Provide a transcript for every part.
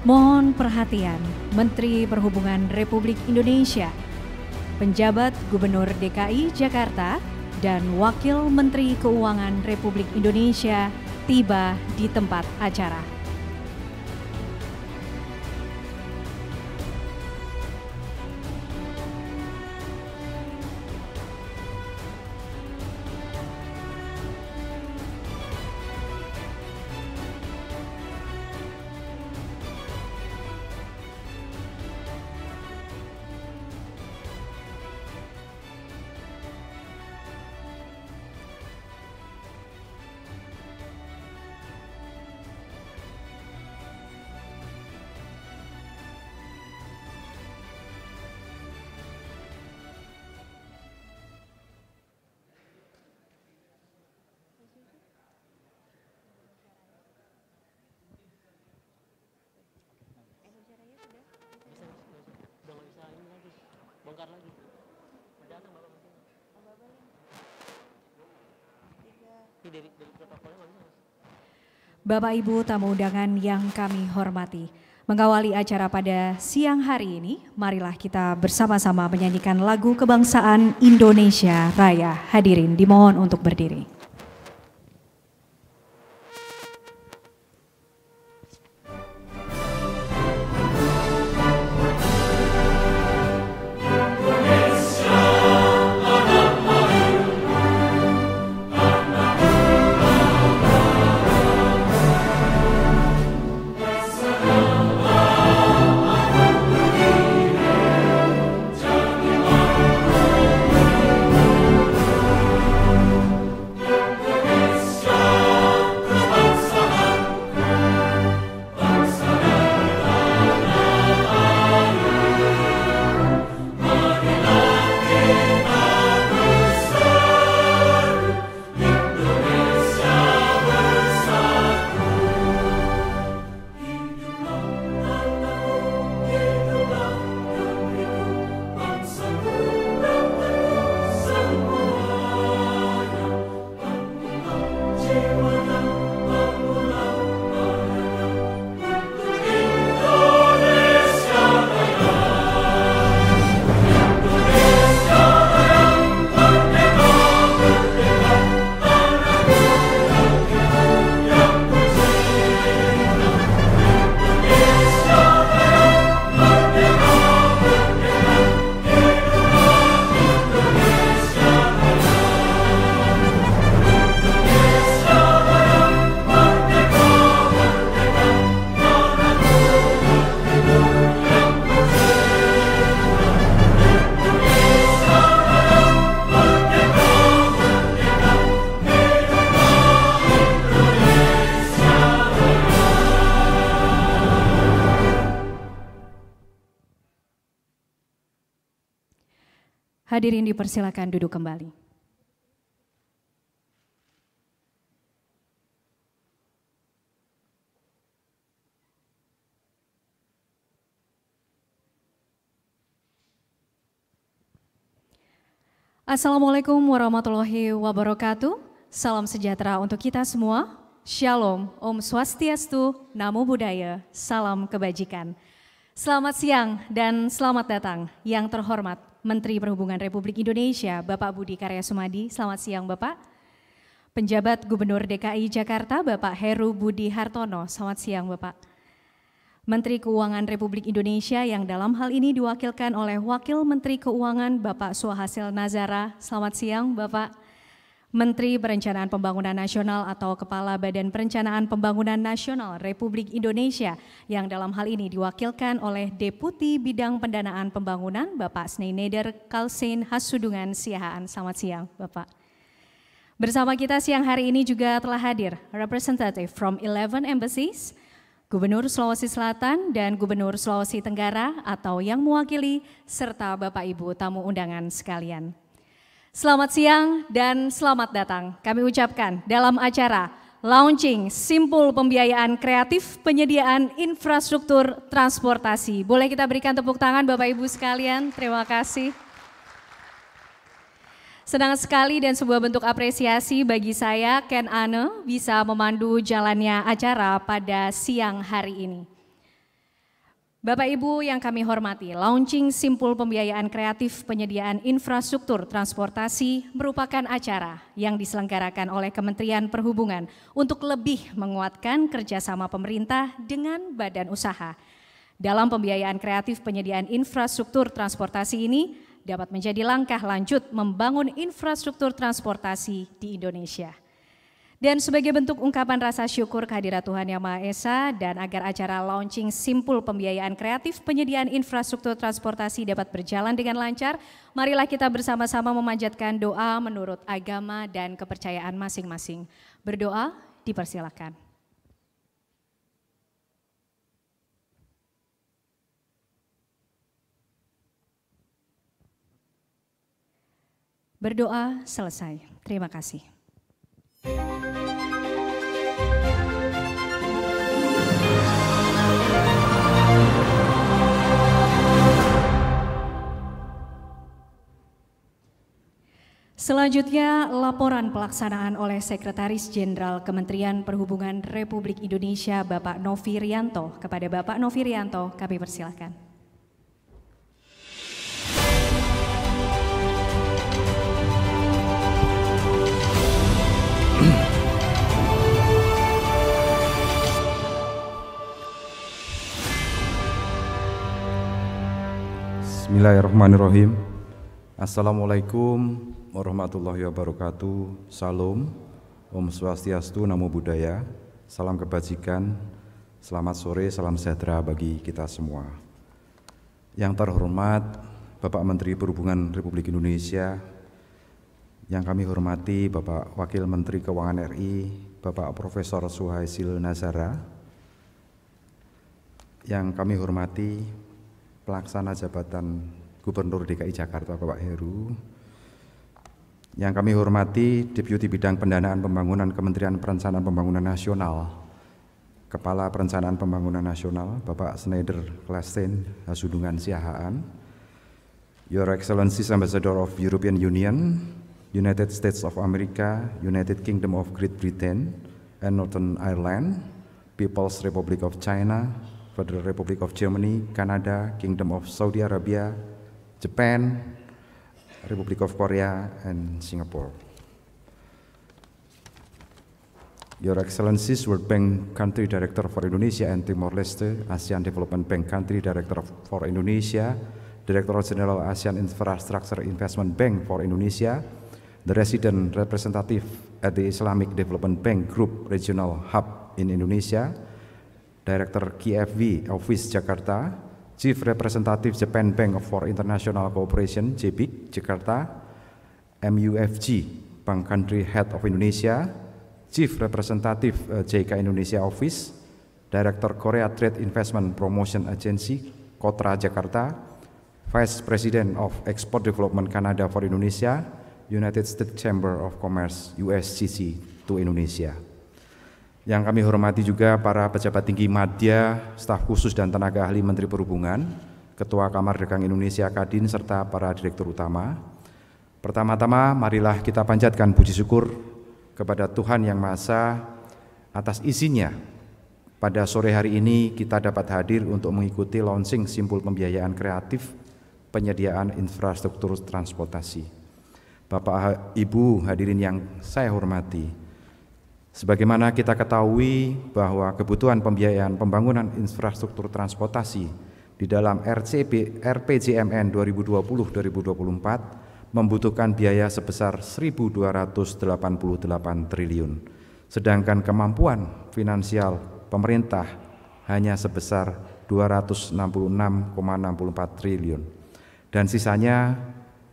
Mohon perhatian Menteri Perhubungan Republik Indonesia, penjabat Gubernur DKI Jakarta, dan Wakil Menteri Keuangan Republik Indonesia tiba di tempat acara. Bongkar lagi. Datang Bapak dari protokolnya nggak bisa. Bapak Ibu tamu undangan yang kami hormati, mengawali acara pada siang hari ini, marilah kita bersama-sama menyanyikan lagu kebangsaan Indonesia Raya. Hadirin dimohon untuk berdiri. Hadirin dipersilakan duduk kembali. Assalamualaikum warahmatullahi wabarakatuh. Salam sejahtera untuk kita semua. Shalom, Om Swastiastu, Namo Buddhaya, salam kebajikan. Selamat siang dan selamat datang yang terhormat Menteri Perhubungan Republik Indonesia, Bapak Budi Karya Sumadi. Selamat siang Bapak. Penjabat Gubernur DKI Jakarta, Bapak Heru Budi Hartono. Selamat siang Bapak. Menteri Keuangan Republik Indonesia yang dalam hal ini diwakilkan oleh Wakil Menteri Keuangan, Bapak Suhasil Nazara. Selamat siang Bapak. Menteri Perencanaan Pembangunan Nasional atau Kepala Badan Perencanaan Pembangunan Nasional Republik Indonesia yang dalam hal ini diwakilkan oleh Deputi Bidang Pendanaan Pembangunan Bapak Sneineder Kalsen Hasudungan Siahaan. Selamat siang Bapak. Bersama kita siang hari ini juga telah hadir representative from 11 embassies, Gubernur Sulawesi Selatan dan Gubernur Sulawesi Tenggara atau yang mewakili serta Bapak Ibu tamu undangan sekalian. Selamat siang dan selamat datang. Kami ucapkan dalam acara launching Simpul Pembiayaan Kreatif Penyediaan Infrastruktur Transportasi. Boleh kita berikan tepuk tangan Bapak Ibu sekalian, terima kasih. Senang sekali dan sebuah bentuk apresiasi bagi saya, Ken Ane, bisa memandu jalannya acara pada siang hari ini. Bapak Ibu yang kami hormati, launching simpul pembiayaan kreatif penyediaan infrastruktur transportasi merupakan acara yang diselenggarakan oleh Kementerian Perhubungan untuk lebih menguatkan kerjasama pemerintah dengan badan usaha. Dalam pembiayaan kreatif penyediaan infrastruktur transportasi ini dapat menjadi langkah lanjut membangun infrastruktur transportasi di Indonesia. Dan sebagai bentuk ungkapan rasa syukur kehadirat Tuhan Yang Maha Esa dan agar acara launching simpul pembiayaan kreatif penyediaan infrastruktur transportasi dapat berjalan dengan lancar, marilah kita bersama-sama memanjatkan doa menurut agama dan kepercayaan masing-masing. Berdoa, dipersilakan. Berdoa selesai. Terima kasih. Selanjutnya, laporan pelaksanaan oleh Sekretaris Jenderal Kementerian Perhubungan Republik Indonesia Bapak Novi Rianto. Kepada Bapak Novi Rianto, kami persilakan. Bismillahirrahmanirrahim. Assalamualaikum warahmatullahi wabarakatuh. Salam, Om Swastiastu, Namo Buddhaya. Salam kebajikan. Selamat sore, salam sejahtera bagi kita semua. Yang terhormat Bapak Menteri Perhubungan Republik Indonesia, yang kami hormati Bapak Wakil Menteri Keuangan RI, Bapak Profesor Suhaisil Nazara, yang kami hormati Pelaksana Jabatan Gubernur DKI Jakarta Bapak Heru, yang kami hormati Deputi Bidang Pendanaan Pembangunan Kementerian Perencanaan Pembangunan Nasional, Kepala Perencanaan Pembangunan Nasional Bapak Schneider Klesten Hasudungan Siahaan, Your Excellencies Ambassador of European Union, United States of America, United Kingdom of Great Britain and Northern Ireland, People's Republic of China, Federal Republic of Germany, Canada, Kingdom of Saudi Arabia, Japan, Republic of Korea, and Singapore. Your Excellencies, World Bank Country Director for Indonesia and Timor-Leste, ASEAN Development Bank Country Director for Indonesia, Director General ASEAN Infrastructure Investment Bank for Indonesia, the Resident Representative at the Islamic Development Bank Group Regional Hub in Indonesia, Director KFV Office Jakarta, Chief Representative Japan Bank for International Cooperation JBIC Jakarta, MUFG Bank Country Head of Indonesia, Chief Representative JK Indonesia Office, Director Korea Trade Investment Promotion Agency Kotra Jakarta, Vice President of Export Development Canada for Indonesia, United States Chamber of Commerce USCC to Indonesia. Yang kami hormati juga para pejabat tinggi madya, staf khusus dan tenaga ahli Menteri Perhubungan, Ketua Kamar Dagang Indonesia Kadin, serta para direktur utama. Pertama-tama marilah kita panjatkan puji syukur kepada Tuhan Yang Maha Esa atas izinnya pada sore hari ini kita dapat hadir untuk mengikuti launching simpul pembiayaan kreatif penyediaan infrastruktur transportasi. Bapak Ibu hadirin yang saya hormati, sebagaimana kita ketahui bahwa kebutuhan pembiayaan pembangunan infrastruktur transportasi di dalam RPJMN 2020-2024 membutuhkan biaya sebesar 1.288 triliun, sedangkan kemampuan finansial pemerintah hanya sebesar 266,64 triliun, dan sisanya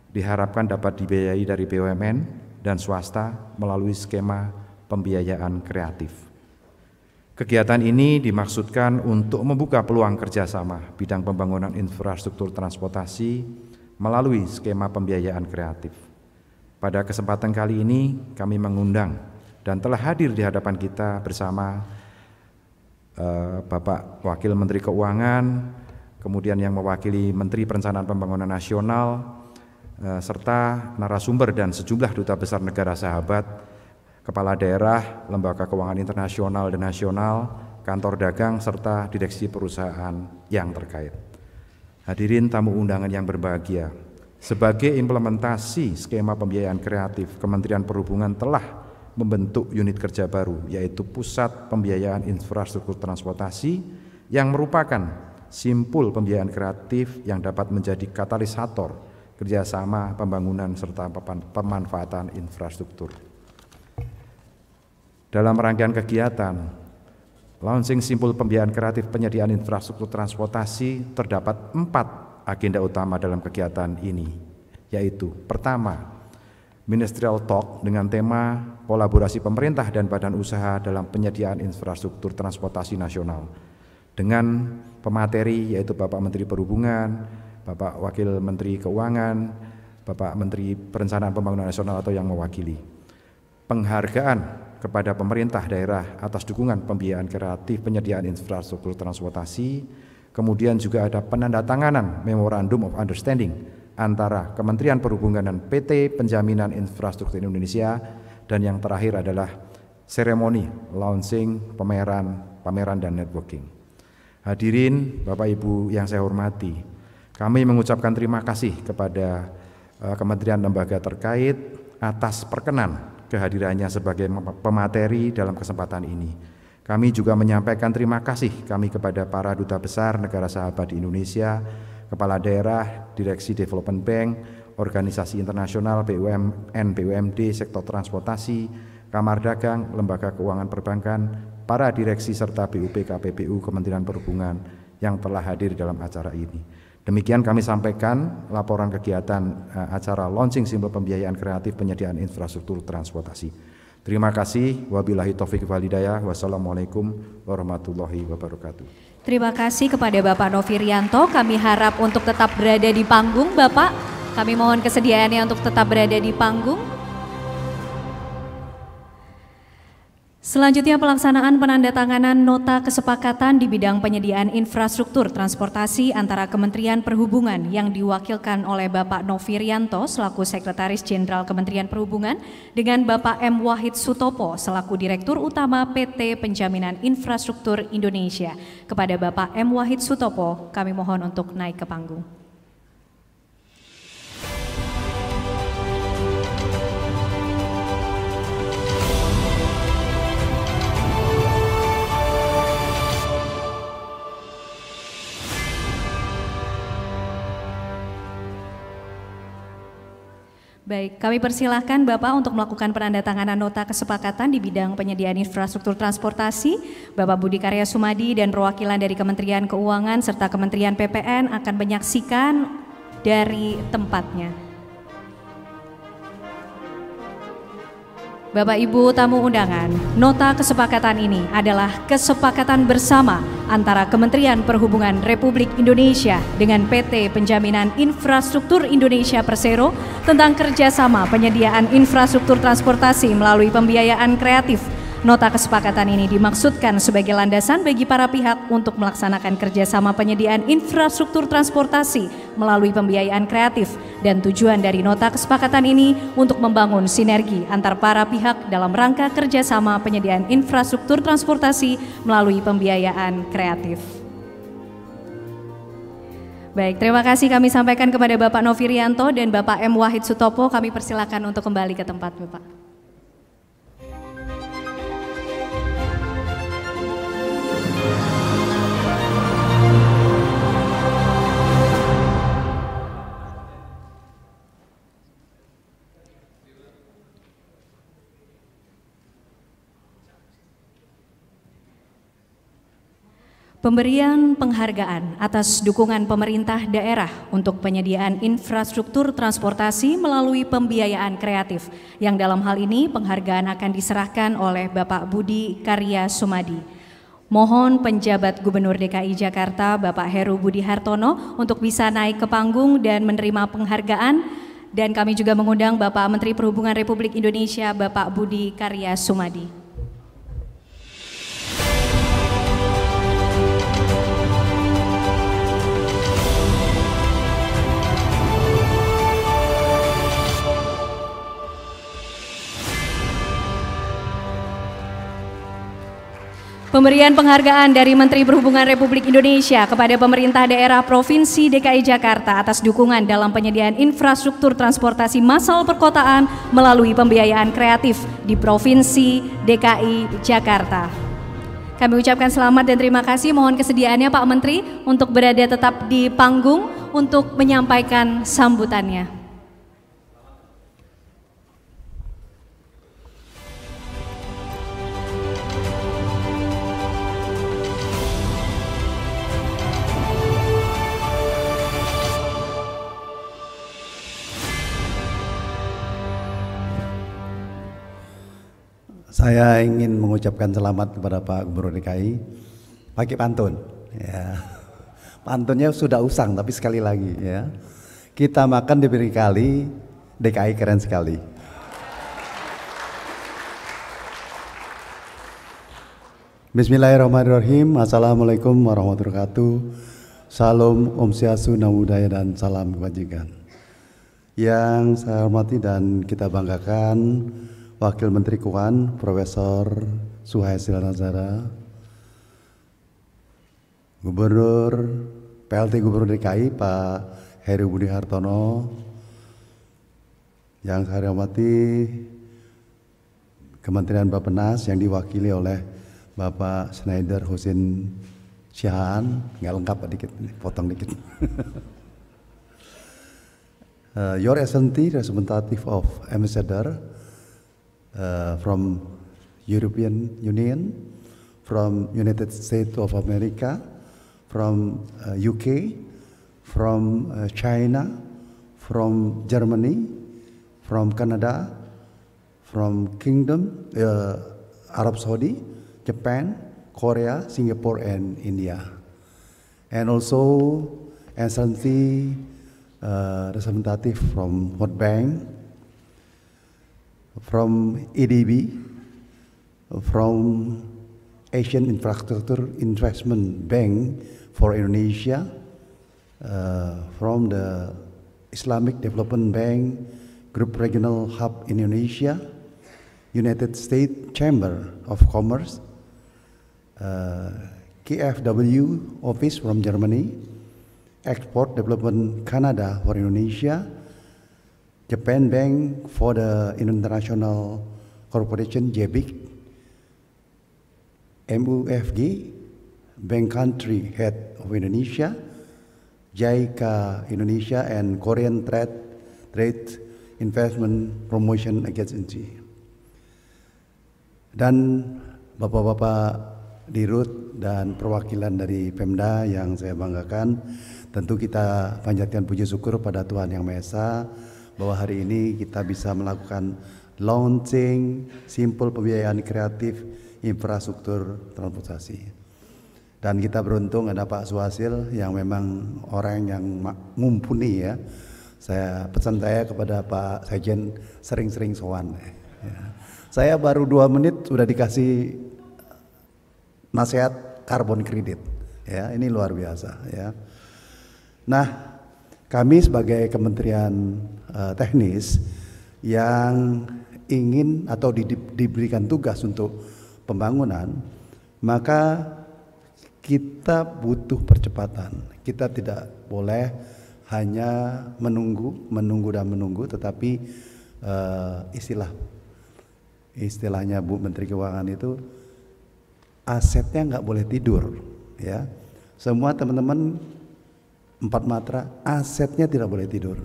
diharapkan dapat dibiayai dari BUMN dan swasta melalui skema pembiayaan kreatif. Kegiatan ini dimaksudkan untuk membuka peluang kerjasama bidang pembangunan infrastruktur transportasi melalui skema pembiayaan kreatif. Pada kesempatan kali ini kami mengundang dan telah hadir di hadapan kita bersama Bapak Wakil Menteri Keuangan, kemudian yang mewakili Menteri Perencanaan Pembangunan Nasional, serta narasumber dan sejumlah duta besar negara sahabat, kepala daerah, lembaga keuangan internasional dan nasional, kantor dagang, serta direksi perusahaan yang terkait. Hadirin tamu undangan yang berbahagia, sebagai implementasi skema pembiayaan kreatif, Kementerian Perhubungan telah membentuk unit kerja baru, yaitu Pusat Pembiayaan Infrastruktur Transportasi, yang merupakan simpul pembiayaan kreatif yang dapat menjadi katalisator kerjasama pembangunan serta pemanfaatan infrastruktur. Dalam rangkaian kegiatan launching simpul pembiayaan kreatif penyediaan infrastruktur transportasi, terdapat 4 agenda utama dalam kegiatan ini, yaitu pertama, Ministerial Talk dengan tema kolaborasi pemerintah dan badan usaha dalam penyediaan infrastruktur transportasi nasional, dengan pemateri yaitu Bapak Menteri Perhubungan, Bapak Wakil Menteri Keuangan, Bapak Menteri Perencanaan Pembangunan Nasional atau yang mewakili. Penghargaan kepada pemerintah daerah atas dukungan pembiayaan kreatif penyediaan infrastruktur transportasi. Kemudian juga ada penandatanganan Memorandum of Understanding antara Kementerian Perhubungan dan PT Penjaminan Infrastruktur Indonesia, dan yang terakhir adalah seremoni launching pameran dan networking. Hadirin Bapak Ibu yang saya hormati, kami mengucapkan terima kasih kepada kementerian lembaga terkait atas perkenan kehadirannya sebagai pemateri dalam kesempatan ini. Kami juga menyampaikan terima kasih kami kepada para duta besar negara sahabat di Indonesia, kepala daerah, direksi development bank, organisasi internasional, BUMN, BUMD, sektor transportasi, kamar dagang, lembaga keuangan perbankan, para direksi serta BUPK, PBU, Kementerian Perhubungan yang telah hadir dalam acara ini. Demikian kami sampaikan laporan kegiatan acara launching simpul pembiayaan kreatif penyediaan infrastruktur transportasi. Terima kasih. Wabillahi taufiq wal hidayah. Wassalamualaikum warahmatullahi wabarakatuh. Terima kasih kepada Bapak Novirianto. Kami harap untuk tetap berada di panggung, Bapak. Kami mohon kesediaannya untuk tetap berada di panggung. Selanjutnya pelaksanaan penandatanganan nota kesepakatan di bidang penyediaan infrastruktur transportasi antara Kementerian Perhubungan yang diwakilkan oleh Bapak Novirianto selaku Sekretaris Jenderal Kementerian Perhubungan dengan Bapak M. Wahid Sutopo selaku Direktur Utama PT Penjaminan Infrastruktur Indonesia. Kepada Bapak M. Wahid Sutopo, kami mohon untuk naik ke panggung. Baik, kami persilahkan Bapak untuk melakukan penandatanganan nota kesepakatan di bidang penyediaan infrastruktur transportasi. Bapak Budi Karya Sumadi dan perwakilan dari Kementerian Keuangan serta Kementerian PPN akan menyaksikan dari tempatnya. Bapak Ibu tamu undangan, nota kesepakatan ini adalah kesepakatan bersama antara Kementerian Perhubungan Republik Indonesia dengan PT Penjaminan Infrastruktur Indonesia Persero tentang kerjasama penyediaan infrastruktur transportasi melalui pembiayaan kreatif. Nota kesepakatan ini dimaksudkan sebagai landasan bagi para pihak untuk melaksanakan kerjasama penyediaan infrastruktur transportasi melalui pembiayaan kreatif, dan tujuan dari nota kesepakatan ini untuk membangun sinergi antar para pihak dalam rangka kerjasama penyediaan infrastruktur transportasi melalui pembiayaan kreatif. Baik, terima kasih kami sampaikan kepada Bapak Novirianto dan Bapak M. Wahid Sutopo. Kami persilakan untuk kembali ke tempat, Bapak. Pemberian penghargaan atas dukungan pemerintah daerah untuk penyediaan infrastruktur transportasi melalui pembiayaan kreatif, yang dalam hal ini penghargaan akan diserahkan oleh Bapak Budi Karya Sumadi. Mohon penjabat Gubernur DKI Jakarta Bapak Heru Budi Hartono untuk bisa naik ke panggung dan menerima penghargaan, dan kami juga mengundang Bapak Menteri Perhubungan Republik Indonesia Bapak Budi Karya Sumadi. Pemberian penghargaan dari Menteri Perhubungan Republik Indonesia kepada pemerintah daerah Provinsi DKI Jakarta atas dukungan dalam penyediaan infrastruktur transportasi massal perkotaan melalui pembiayaan kreatif di Provinsi DKI Jakarta. Kami ucapkan selamat dan terima kasih. Mohon kesediaannya Pak Menteri untuk berada tetap di panggung untuk menyampaikan sambutannya. Saya ingin mengucapkan selamat kepada Pak Gubernur DKI pakai pantun. Ya. Pantunnya sudah usang, tapi sekali lagi ya. Kita makan diberi kali, DKI keren sekali. Bismillahirrahmanirrahim. Assalamualaikum warahmatullahi wabarakatuh. Salam Om Swastiastu, Namo Buddhaya, dan salam kebajikan. Yang saya hormati dan kita banggakan Wakil Menteri Keuangan Profesor Suhasil Nazara, Gubernur PLT Gubernur DKI Pak Heru Budi Hartono, yang saya hormati Kementerian Bappenas yang diwakili oleh Bapak Schneider Husin Syahan, nggak lengkap dikit, potong dikit. Your Excellency, representative of Ambassador from European Union, from United States of America, from UK, from China, from Germany, from Canada, from Kingdom, Arab Saudi, Japan, Korea, Singapore, and India. And also Excellency representative from World Bank, from EDB, from Asian Infrastructure Investment Bank for Indonesia, from the Islamic Development Bank Group Regional Hub Indonesia, United States Chamber of Commerce, KfW Office from Germany, Export Development Canada for Indonesia, Japan Bank for the International Corporation JBIC, MUFG, Bank Country Head of Indonesia, JICA Indonesia, and Korean Trade Investment Promotion Agency. Dan Bapak-Bapak Dirut dan perwakilan dari Pemda yang saya banggakan, tentu kita panjatkan puji syukur pada Tuhan Yang Maha Esa bahwa hari ini kita bisa melakukan launching simple pembiayaan kreatif infrastruktur transportasi. Dan kita beruntung ada Pak Suhasil yang memang orang yang mumpuni ya. Pesan saya kepada Pak Sekjen sering-sering sowan. Ya. Saya baru 2 menit sudah dikasih nasihat karbon kredit. Ya, ini luar biasa ya. Nah, kami sebagai Kementerian Teknis yang ingin atau diberikan tugas untuk pembangunan, maka kita butuh percepatan. Kita tidak boleh hanya menunggu, tetapi istilahnya Bu Menteri Keuangan itu asetnya nggak boleh tidur, ya. Semua teman-teman 4 matra asetnya tidak boleh tidur.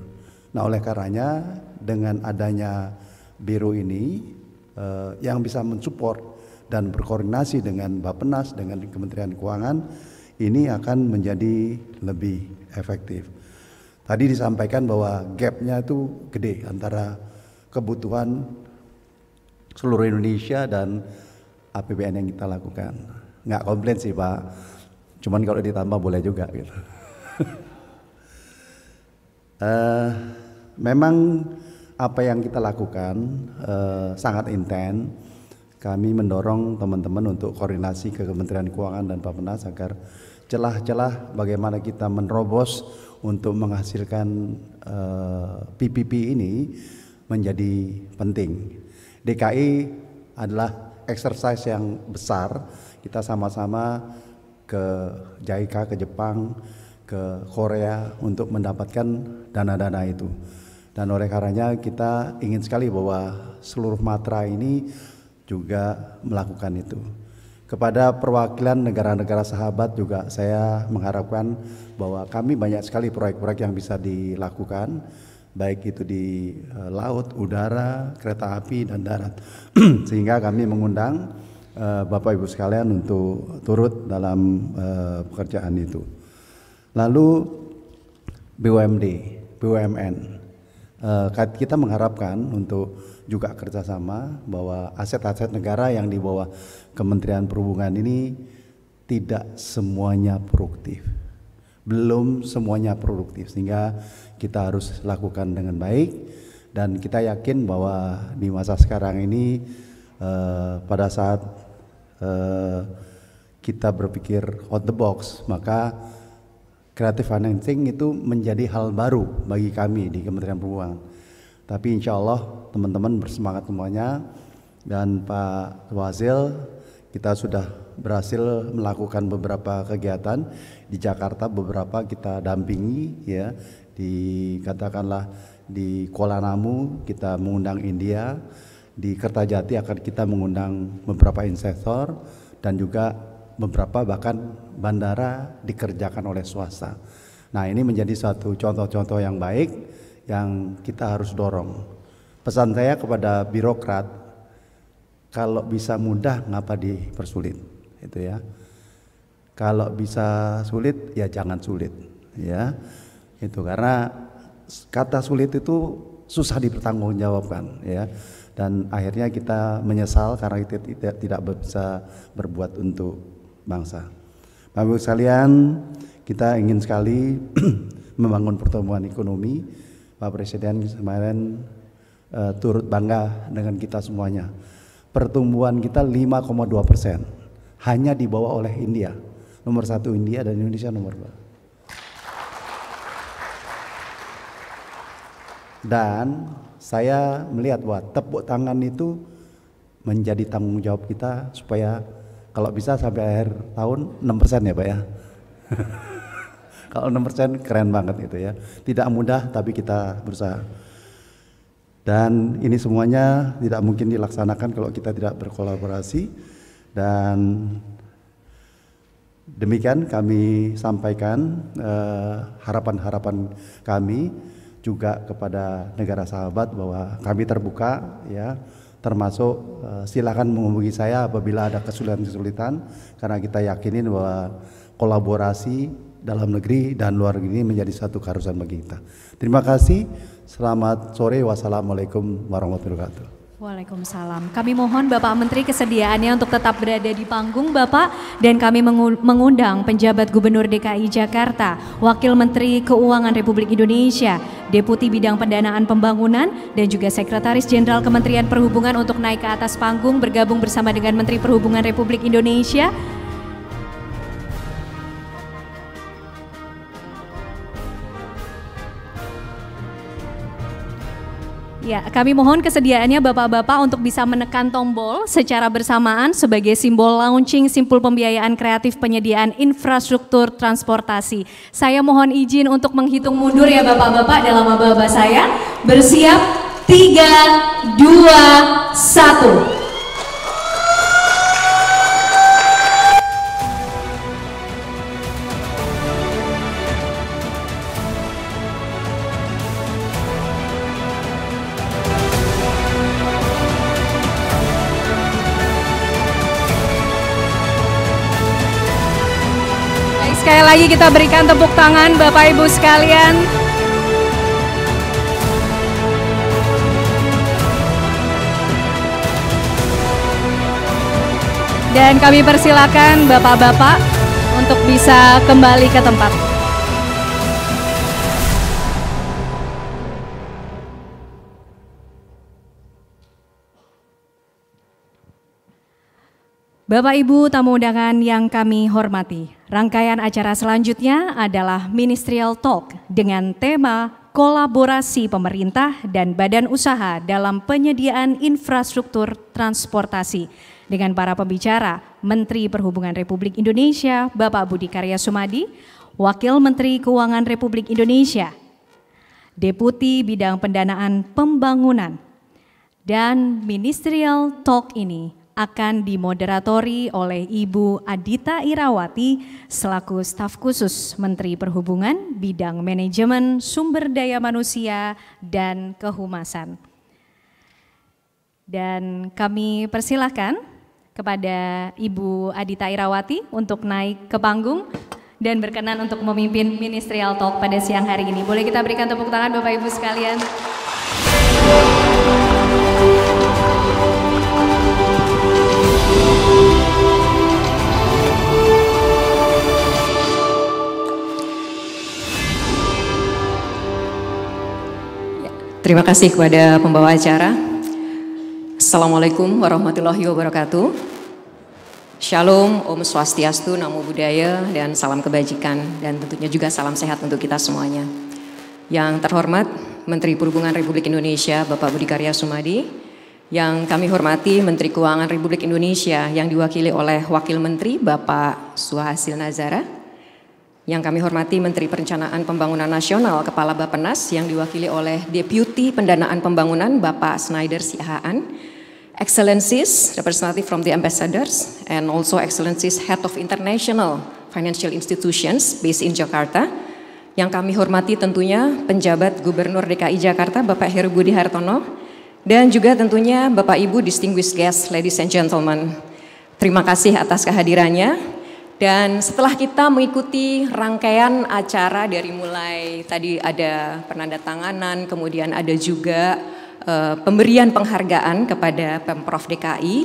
Nah, oleh karenanya dengan adanya biro ini yang bisa mensupport dan berkoordinasi dengan Bappenas, dengan Kementerian Keuangan, ini akan menjadi lebih efektif. Tadi disampaikan bahwa gapnya itu gede antara kebutuhan seluruh Indonesia dan APBN yang kita lakukan. Nggak komplain sih Pak, cuman kalau ditambah boleh juga gitu. Memang apa yang kita lakukan sangat intens. Kami mendorong teman-teman untuk koordinasi ke Kementerian Keuangan dan Bappenas agar celah-celah bagaimana kita menerobos untuk menghasilkan PPP ini menjadi penting. DKI adalah exercise yang besar kita sama-sama ke JICA, ke Jepang, ke Korea untuk mendapatkan dana-dana itu. Dan oleh karenanya kita ingin sekali bahwa seluruh matra ini juga melakukan itu. Kepada perwakilan negara-negara sahabat juga saya mengharapkan bahwa kami banyak sekali proyek-proyek yang bisa dilakukan, baik itu di laut, udara, kereta api, dan darat. Sehingga kami mengundang Bapak Ibu sekalian untuk turut dalam pekerjaan itu. Lalu BUMD, BUMN, kita mengharapkan untuk juga kerjasama bahwa aset-aset negara yang di bawah Kementerian Perhubungan ini tidak semuanya produktif, belum semuanya produktif, sehingga kita harus lakukan dengan baik. Dan kita yakin bahwa di masa sekarang ini pada saat kita berpikir out the box, maka creative financing itu menjadi hal baru bagi kami di Kementerian Perhubungan. Tapi insya Allah teman-teman bersemangat semuanya, dan Pak Wazil, kita sudah berhasil melakukan beberapa kegiatan di Jakarta, beberapa kita dampingi ya, katakanlah di Kuala Namu kita mengundang India, di Kertajati akan kita mengundang beberapa investor, dan juga beberapa bahkan bandara dikerjakan oleh swasta. Nah, ini menjadi satu contoh-contoh yang baik yang kita harus dorong. Pesan saya kepada birokrat, kalau bisa mudah ngapa dipersulit, itu ya. Kalau bisa sulit ya jangan sulit, ya. Itu karena kata sulit itu susah dipertanggungjawabkan, ya. Dan akhirnya kita menyesal karena kita tidak bisa berbuat untuk bangsa. Bapak Ibu sekalian, kita ingin sekali membangun pertumbuhan ekonomi. Pak Presiden kemarin turut bangga dengan kita semuanya. Pertumbuhan kita 5,2%, hanya dibawa oleh India. Nomor 1 India dan Indonesia nomor 2. Dan saya melihat bahwa tepuk tangan itu menjadi tanggung jawab kita supaya kalau bisa sampai akhir tahun 6% ya Pak ya. Kalau 6% keren banget itu ya. Tidak mudah tapi kita berusaha. Dan ini semuanya tidak mungkin dilaksanakan kalau kita tidak berkolaborasi. Dan demikian kami sampaikan harapan-harapan kami juga kepada negara sahabat bahwa kami terbuka ya. Termasuk silakan menghubungi saya apabila ada kesulitan-kesulitan, karena kita yakinin bahwa kolaborasi dalam negeri dan luar negeri menjadi satu keharusan bagi kita. Terima kasih, selamat sore, wassalamualaikum warahmatullahi wabarakatuh. Waalaikumsalam. Kami mohon Bapak Menteri kesediaannya untuk tetap berada di panggung Bapak, dan kami mengundang penjabat Gubernur DKI Jakarta, Wakil Menteri Keuangan Republik Indonesia, Deputi Bidang Pendanaan Pembangunan, dan juga Sekretaris Jenderal Kementerian Perhubungan untuk naik ke atas panggung bergabung bersama dengan Menteri Perhubungan Republik Indonesia. Ya, kami mohon kesediaannya Bapak-Bapak untuk bisa menekan tombol secara bersamaan sebagai simbol launching simpul pembiayaan kreatif penyediaan infrastruktur transportasi. Saya mohon izin untuk menghitung mundur ya Bapak-Bapak dalam aba-aba saya. Bersiap, 3, 2, 1. Sekali lagi kita berikan tepuk tangan Bapak Ibu sekalian. Dan kami persilakan Bapak-Bapak untuk bisa kembali ke tempat. Bapak Ibu tamu undangan yang kami hormati, rangkaian acara selanjutnya adalah Ministerial Talk dengan tema kolaborasi pemerintah dan badan usaha dalam penyediaan infrastruktur transportasi dengan para pembicara Menteri Perhubungan Republik Indonesia Bapak Budi Karya Sumadi, Wakil Menteri Keuangan Republik Indonesia, Deputi Bidang Pendanaan Pembangunan, dan Ministerial Talk ini akan dimoderatori oleh Ibu Adita Irawati selaku staf khusus Menteri Perhubungan bidang manajemen sumber daya manusia dan kehumasan. Dan kami persilahkan kepada Ibu Adita Irawati untuk naik ke panggung dan berkenan untuk memimpin Ministerial Talk pada siang hari ini. Boleh kita berikan tepuk tangan Bapak Ibu sekalian. Terima kasih kepada pembawa acara. Assalamualaikum warahmatullahi wabarakatuh. Shalom, Om Swastiastu, Namo Buddhaya, dan salam kebajikan. Dan tentunya juga salam sehat untuk kita semuanya. Yang terhormat Menteri Perhubungan Republik Indonesia Bapak Budi Karya Sumadi, yang kami hormati Menteri Keuangan Republik Indonesia yang diwakili oleh Wakil Menteri Bapak Suhasil Nazara, yang kami hormati Menteri Perencanaan Pembangunan Nasional Kepala Bappenas yang diwakili oleh Deputi Pendanaan Pembangunan Bapak Snyder Siahaan, Excellencies, representative from the ambassadors, and also Excellencies Head of International Financial Institutions based in Jakarta, yang kami hormati tentunya penjabat Gubernur DKI Jakarta Bapak Heru Budi Hartono, dan juga tentunya Bapak Ibu distinguished guests, ladies and gentlemen. Terima kasih atas kehadirannya. Dan setelah kita mengikuti rangkaian acara dari mulai tadi ada penandatanganan, kemudian ada juga pemberian penghargaan kepada Pemprov DKI,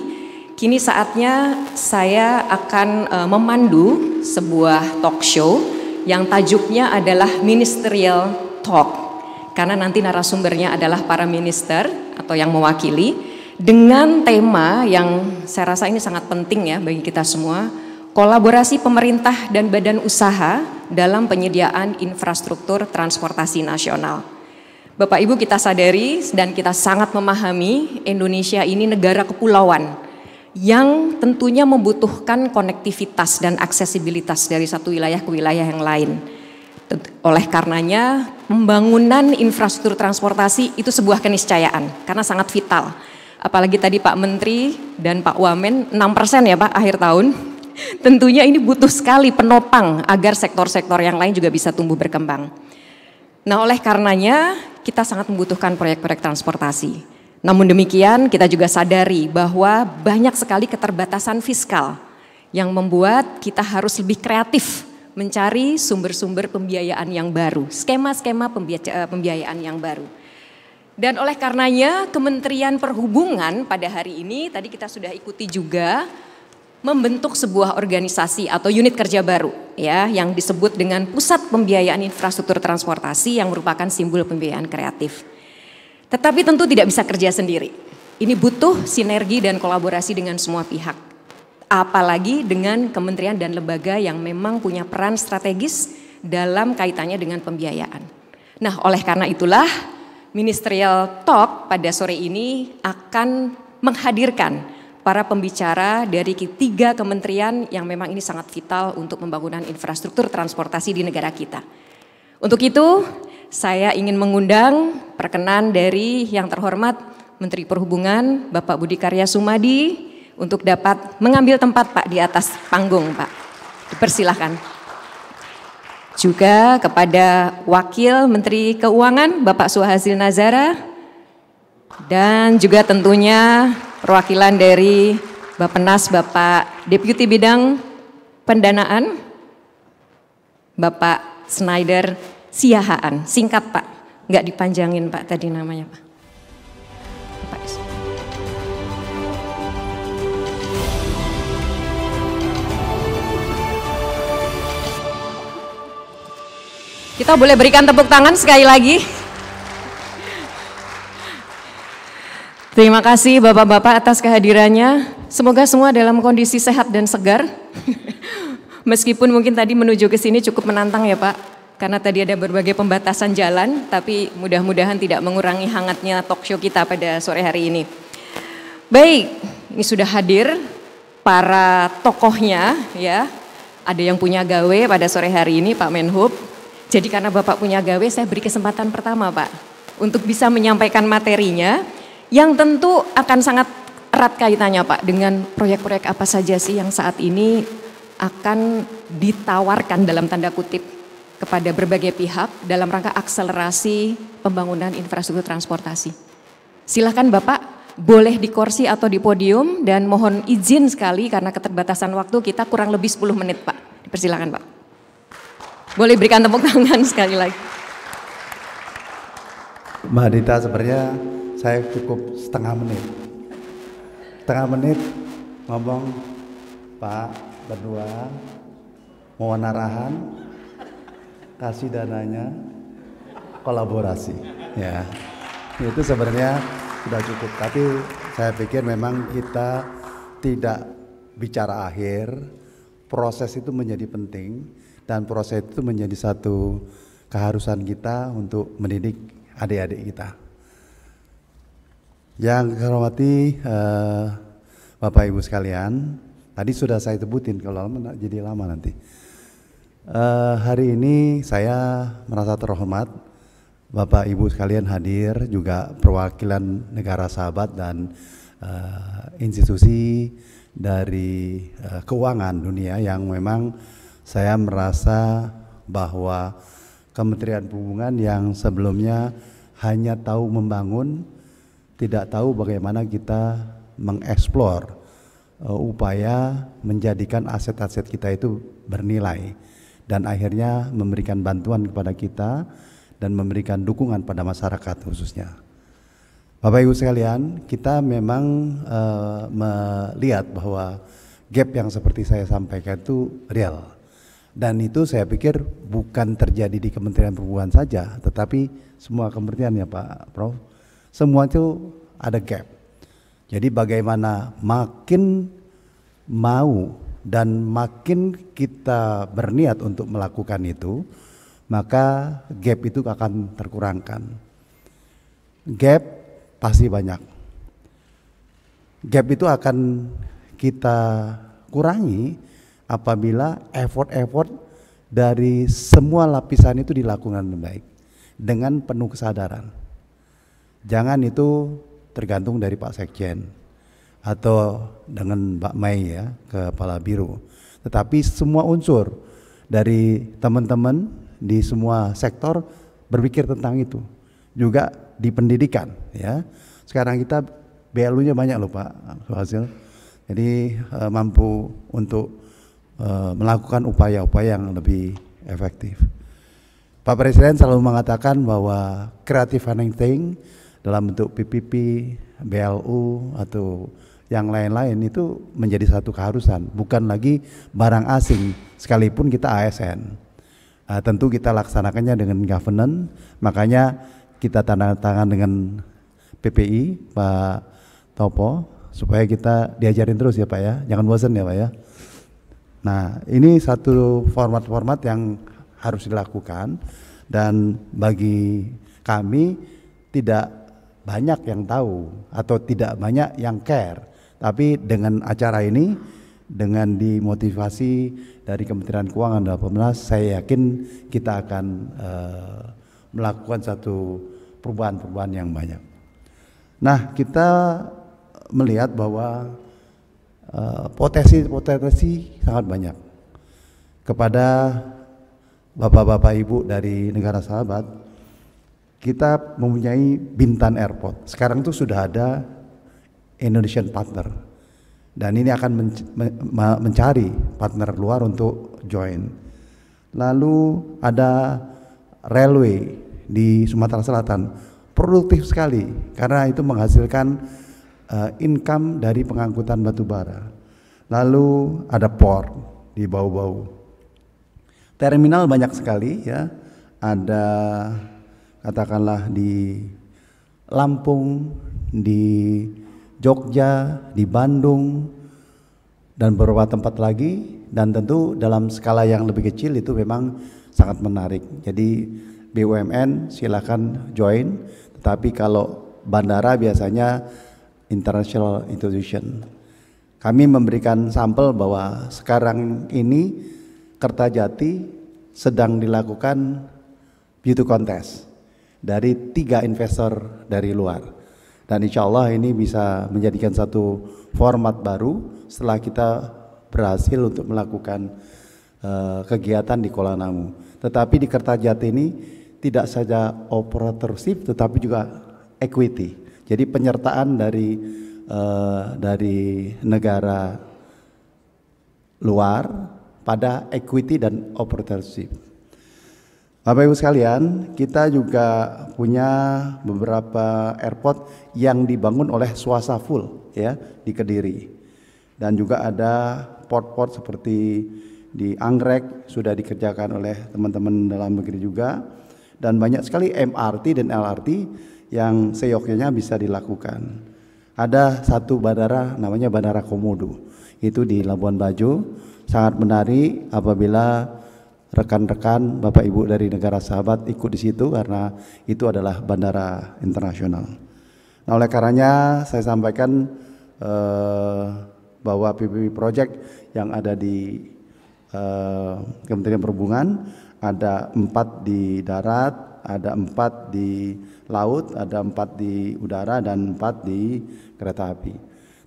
kini saatnya saya akan memandu sebuah talk show yang tajuknya adalah Ministerial Talk. Karena nanti narasumbernya adalah para minister atau yang mewakili dengan tema yang saya rasa ini sangat penting ya bagi kita semua. Kolaborasi pemerintah dan badan usaha dalam penyediaan infrastruktur transportasi nasional. Bapak Ibu, kita sadari dan kita sangat memahami Indonesia ini negara kepulauan yang tentunya membutuhkan konektivitas dan aksesibilitas dari satu wilayah ke wilayah yang lain. Oleh karenanya pembangunan infrastruktur transportasi itu sebuah keniscayaan karena sangat vital. Apalagi tadi Pak Menteri dan Pak Wamen 6% ya Pak akhir tahun. Tentunya ini butuh sekali penopang agar sektor-sektor yang lain juga bisa tumbuh berkembang. Nah, oleh karenanya kita sangat membutuhkan proyek-proyek transportasi. Namun demikian kita juga sadari bahwa banyak sekali keterbatasan fiskal yang membuat kita harus lebih kreatif mencari sumber-sumber pembiayaan yang baru, skema-skema pembiayaan yang baru. Dan oleh karenanya Kementerian Perhubungan pada hari ini tadi kita sudah ikuti juga membentuk sebuah organisasi atau unit kerja baru ya yang disebut dengan Pusat Pembiayaan Infrastruktur Transportasi yang merupakan simbol pembiayaan kreatif. Tetapi tentu tidak bisa kerja sendiri. Ini butuh sinergi dan kolaborasi dengan semua pihak. Apalagi dengan kementerian dan lembaga yang memang punya peran strategis dalam kaitannya dengan pembiayaan. Nah, oleh karena itulah Ministerial Talk pada sore ini akan menghadirkan para pembicara dari 3 kementerian yang memang ini sangat vital untuk pembangunan infrastruktur transportasi di negara kita. Untuk itu, saya ingin mengundang perkenan dari yang terhormat Menteri Perhubungan Bapak Budi Karya Sumadi untuk dapat mengambil tempat Pak di atas panggung Pak. Dipersilahkan. Juga kepada Wakil Menteri Keuangan Bapak Suhasil Nazara dan juga tentunya perwakilan dari Bappenas Bapak Deputi Bidang Pendanaan Bapak Snyder Siahaan. Singkat Pak, nggak dipanjangin Pak tadi namanya Pak. Kita boleh berikan tepuk tangan sekali lagi. Terima kasih Bapak-Bapak atas kehadirannya. Semoga semua dalam kondisi sehat dan segar. Meskipun mungkin tadi menuju ke sini cukup menantang ya Pak. karena tadi ada berbagai pembatasan jalan, tapi mudah-mudahan tidak mengurangi hangatnya talk show kita pada sore hari ini. Baik, ini sudah hadir para tokohnya ya. Ada yang punya gawe pada sore hari ini Pak Menhub. Jadi karena Bapak punya gawe, saya beri kesempatan pertama Pak untuk bisa menyampaikan materinya yang tentu akan sangat erat kaitannya Pak dengan proyek-proyek apa saja sih yang saat ini akan ditawarkan dalam tanda kutip kepada berbagai pihak dalam rangka akselerasi pembangunan infrastruktur transportasi. Silakan Bapak, boleh di kursi atau di podium, dan mohon izin sekali karena keterbatasan waktu kita kurang lebih 10 menit Pak. Dipersilakan Pak. Boleh berikan tepuk tangan sekali lagi. Mbak Dita, sebenarnya saya cukup setengah menit ngomong, Pak berdua mohon arahan, kasih dananya, kolaborasi ya, itu sebenarnya sudah cukup. Tapi saya pikir memang kita tidak bicara akhir, proses itu menjadi penting, dan proses itu menjadi satu keharusan kita untuk mendidik adik-adik kita. Yang saya hormati Bapak Ibu sekalian, tadi sudah saya sebutin, kalau lama jadi lama nanti. Hari ini saya merasa terhormat Bapak Ibu sekalian hadir, juga perwakilan negara sahabat dan institusi dari keuangan dunia yang memang saya merasa bahwa Kementerian Perhubungan yang sebelumnya hanya tahu membangun, tidak tahu bagaimana kita mengeksplor upaya menjadikan aset-aset kita itu bernilai dan akhirnya memberikan bantuan kepada kita dan memberikan dukungan pada masyarakat khususnya. Bapak Ibu sekalian, kita memang melihat bahwa gap yang seperti saya sampaikan itu real, dan itu saya pikir bukan terjadi di Kementerian Perhubungan saja, tetapi semua kementerian ya Pak Prof, semua itu ada gap. Jadi bagaimana makin mau dan makin kita berniat untuk melakukan itu, maka gap itu akan terkurangkan. Gap pasti banyak. Gap itu akan kita kurangi apabila effort-effort dari semua lapisan itu dilakukan dengan baik, dengan penuh kesadaran. Jangan itu tergantung dari Pak Sekjen atau dengan Mbak Mei ya, Kepala Biro, tetapi semua unsur dari teman-teman di semua sektor berpikir tentang itu, juga di pendidikan ya. Sekarang kita BLU-nya banyak loh Pak Hasil, jadi mampu untuk melakukan upaya-upaya yang lebih efektif. Pak Presiden selalu mengatakan bahwa creative financing dalam bentuk PPP, BLU atau yang lain-lain itu menjadi satu keharusan, bukan lagi barang asing sekalipun kita ASN. Tentu kita laksanakannya dengan governance, makanya kita tanda tangan dengan PPI Pak Topo supaya kita diajarin terus ya Pak ya, jangan bosan ya Pak ya. Nah ini satu format-format yang harus dilakukan, dan bagi kami tidak banyak yang tahu atau tidak banyak yang care, tapi dengan acara ini, dengan dimotivasi dari Kementerian Keuangan dan Bappenas, saya yakin kita akan melakukan satu perubahan-perubahan yang banyak. Nah kita melihat bahwa potensi sangat banyak. Kepada Bapak-Bapak Ibu dari negara sahabat, kita mempunyai Bintan Airport. Sekarang itu sudah ada Indonesian partner, dan ini akan mencari partner luar untuk join. Lalu ada railway di Sumatera Selatan, produktif sekali karena itu menghasilkan income dari pengangkutan batu bara. Lalu ada port di Bau-Bau, terminal banyak sekali ya, ada katakanlah di Lampung, di Jogja, di Bandung, dan beberapa tempat lagi, dan tentu dalam skala yang lebih kecil itu memang sangat menarik. Jadi BUMN silakan join, tetapi kalau bandara biasanya international institution. Kami memberikan sampel bahwa sekarang ini Kertajati sedang dilakukan beauty contest dari 3 investor dari luar, dan insya Allah ini bisa menjadikan satu format baru setelah kita berhasil untuk melakukan kegiatan di Kuala Namu. Tetapi di Kertajati ini tidak saja operatorship tetapi juga equity. Jadi penyertaan dari negara luar pada equity dan operatorship. Bapak Ibu sekalian, kita juga punya beberapa airport yang dibangun oleh swasta full ya di Kediri. Dan juga ada port-port seperti di Anggrek sudah dikerjakan oleh teman-teman dalam negeri juga, dan banyak sekali MRT dan LRT yang seyogyanya bisa dilakukan. Ada satu bandara namanya Bandara Komodo, itu di Labuan Bajo, sangat menarik apabila rekan-rekan Bapak Ibu dari negara sahabat ikut di situ karena itu adalah bandara internasional. Nah, oleh karenanya saya sampaikan bahwa PPP project yang ada di Kementerian Perhubungan ada 4 di darat, ada 4 di laut, ada 4 di udara, dan 4 di kereta api.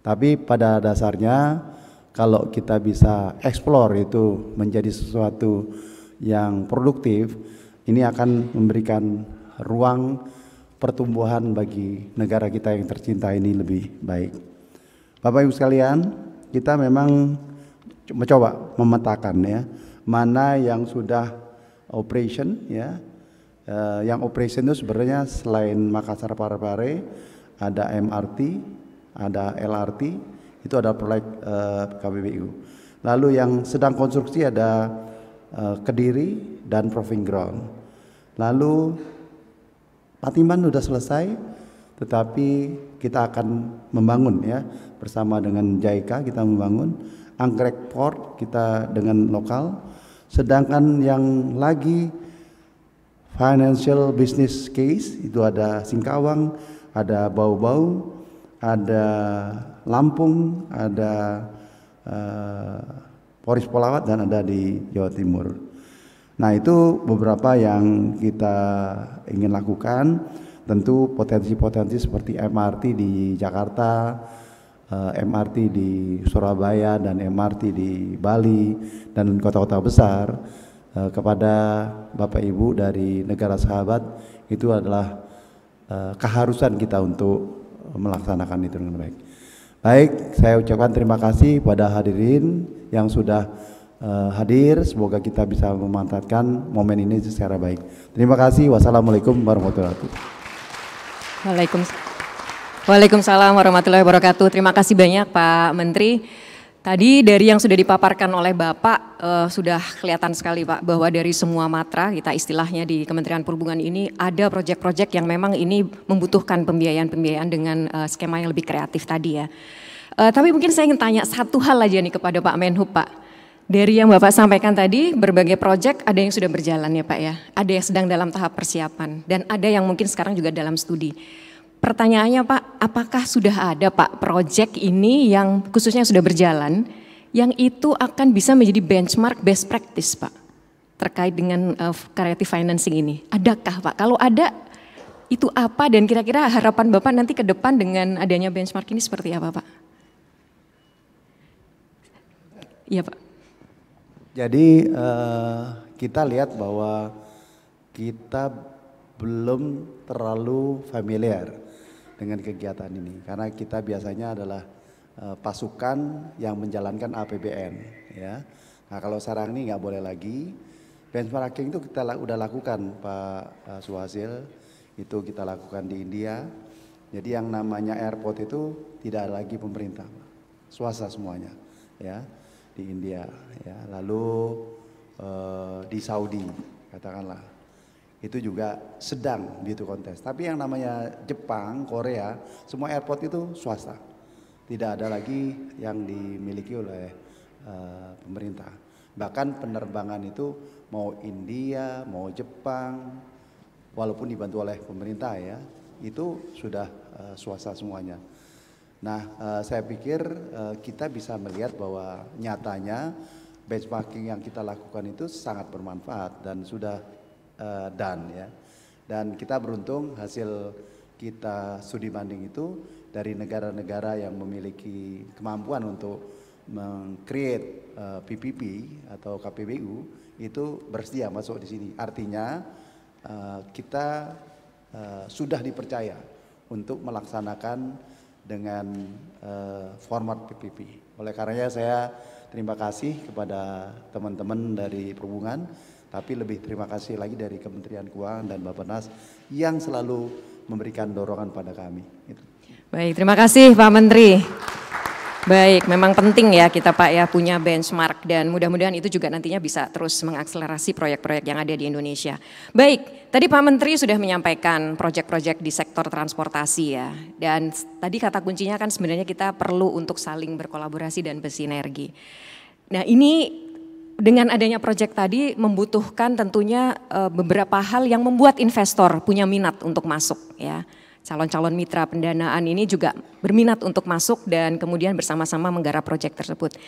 Tapi pada dasarnya kalau kita bisa explore itu menjadi sesuatu yang produktif, ini akan memberikan ruang pertumbuhan bagi negara kita yang tercinta ini lebih baik. Bapak Ibu sekalian, kita memang mencoba memetakan ya mana yang sudah operation ya. Yang operation itu sebenarnya selain Makassar Parepare ada MRT, ada LRT, itu ada proyek KBBU. Lalu yang sedang konstruksi ada Kediri dan Proving Ground. Lalu Patiman sudah selesai, tetapi kita akan membangun ya bersama dengan JICA, kita membangun Anggrek Port kita dengan lokal. Sedangkan yang lagi financial business case itu ada Singkawang, ada Bau-Bau, ada Lampung, ada Poris Polawat, dan ada di Jawa Timur. Nah, itu beberapa yang kita ingin lakukan. Tentu potensi-potensi seperti MRT di Jakarta, MRT di Surabaya, dan MRT di Bali dan kota-kota besar. Kepada Bapak Ibu dari negara sahabat, itu adalah keharusan kita untuk melaksanakan itu dengan baik. Baik, saya ucapkan terima kasih pada hadirin yang sudah hadir. Semoga kita bisa memanfaatkan momen ini secara baik. Terima kasih. Wassalamualaikum warahmatullahi wabarakatuh. Waalaikumsalam warahmatullahi wabarakatuh. Terima kasih banyak Pak Menteri. Tadi dari yang sudah dipaparkan oleh Bapak sudah kelihatan sekali Pak bahwa dari semua matra kita istilahnya di Kementerian Perhubungan ini ada proyek-proyek yang memang ini membutuhkan pembiayaan-pembiayaan dengan skema yang lebih kreatif tadi ya. Tapi mungkin saya ingin tanya satu hal aja nih kepada Pak Menhub Pak. Dari yang Bapak sampaikan tadi berbagai proyek ada yang sudah berjalan ya Pak ya. Ada yang sedang dalam tahap persiapan dan ada yang mungkin sekarang juga dalam studi. Pertanyaannya Pak, apakah sudah ada Pak proyek ini yang khususnya sudah berjalan, yang itu akan bisa menjadi benchmark best practice Pak, terkait dengan creative financing ini? Adakah Pak? Kalau ada, itu apa dan kira-kira harapan Bapak nanti ke depan dengan adanya benchmark ini seperti apa Pak? Iya Pak. Jadi kita lihat bahwa kita belum terlalu familiar dengan kegiatan ini karena kita biasanya adalah pasukan yang menjalankan APBN ya. Nah, kalau sekarang ini nggak boleh lagi. Benchmarking itu kita udah lakukan Pak Suhasil, itu kita lakukan di India. Jadi yang namanya airport itu tidak lagi pemerintah, swasta semuanya ya di India ya. Lalu di Saudi katakanlah itu juga sedang beauty contest. Tapi yang namanya Jepang, Korea, semua airport itu swasta tidak ada lagi yang dimiliki oleh pemerintah. Bahkan penerbangan itu mau India, mau Jepang, walaupun dibantu oleh pemerintah ya, itu sudah swasta semuanya. Nah, saya pikir kita bisa melihat bahwa nyatanya benchmarking yang kita lakukan itu sangat bermanfaat dan sudah done ya. Dan kita beruntung hasil kita studi banding itu dari negara-negara yang memiliki kemampuan untuk meng-create PPP atau KPBU itu bersedia masuk di sini. Artinya kita sudah dipercaya untuk melaksanakan dengan format PPP. Oleh karenanya saya terima kasih kepada teman-teman dari Perhubungan, tapi lebih terima kasih lagi dari Kementerian Keuangan dan Bappenas yang selalu memberikan dorongan pada kami. Baik, terima kasih Pak Menteri. Baik, memang penting ya kita Pak ya punya benchmark dan mudah-mudahan itu juga nantinya bisa terus mengakselerasi proyek-proyek yang ada di Indonesia. Baik, tadi Pak Menteri sudah menyampaikan proyek-proyek di sektor transportasi ya. Dan tadi kata kuncinya kan sebenarnya kita perlu untuk saling berkolaborasi dan bersinergi. Nah ini dengan adanya proyek tadi membutuhkan tentunya beberapa hal yang membuat investor punya minat untuk masuk ya. Calon-calon mitra pendanaan ini juga berminat untuk masuk dan kemudian bersama-sama menggarap proyek tersebut.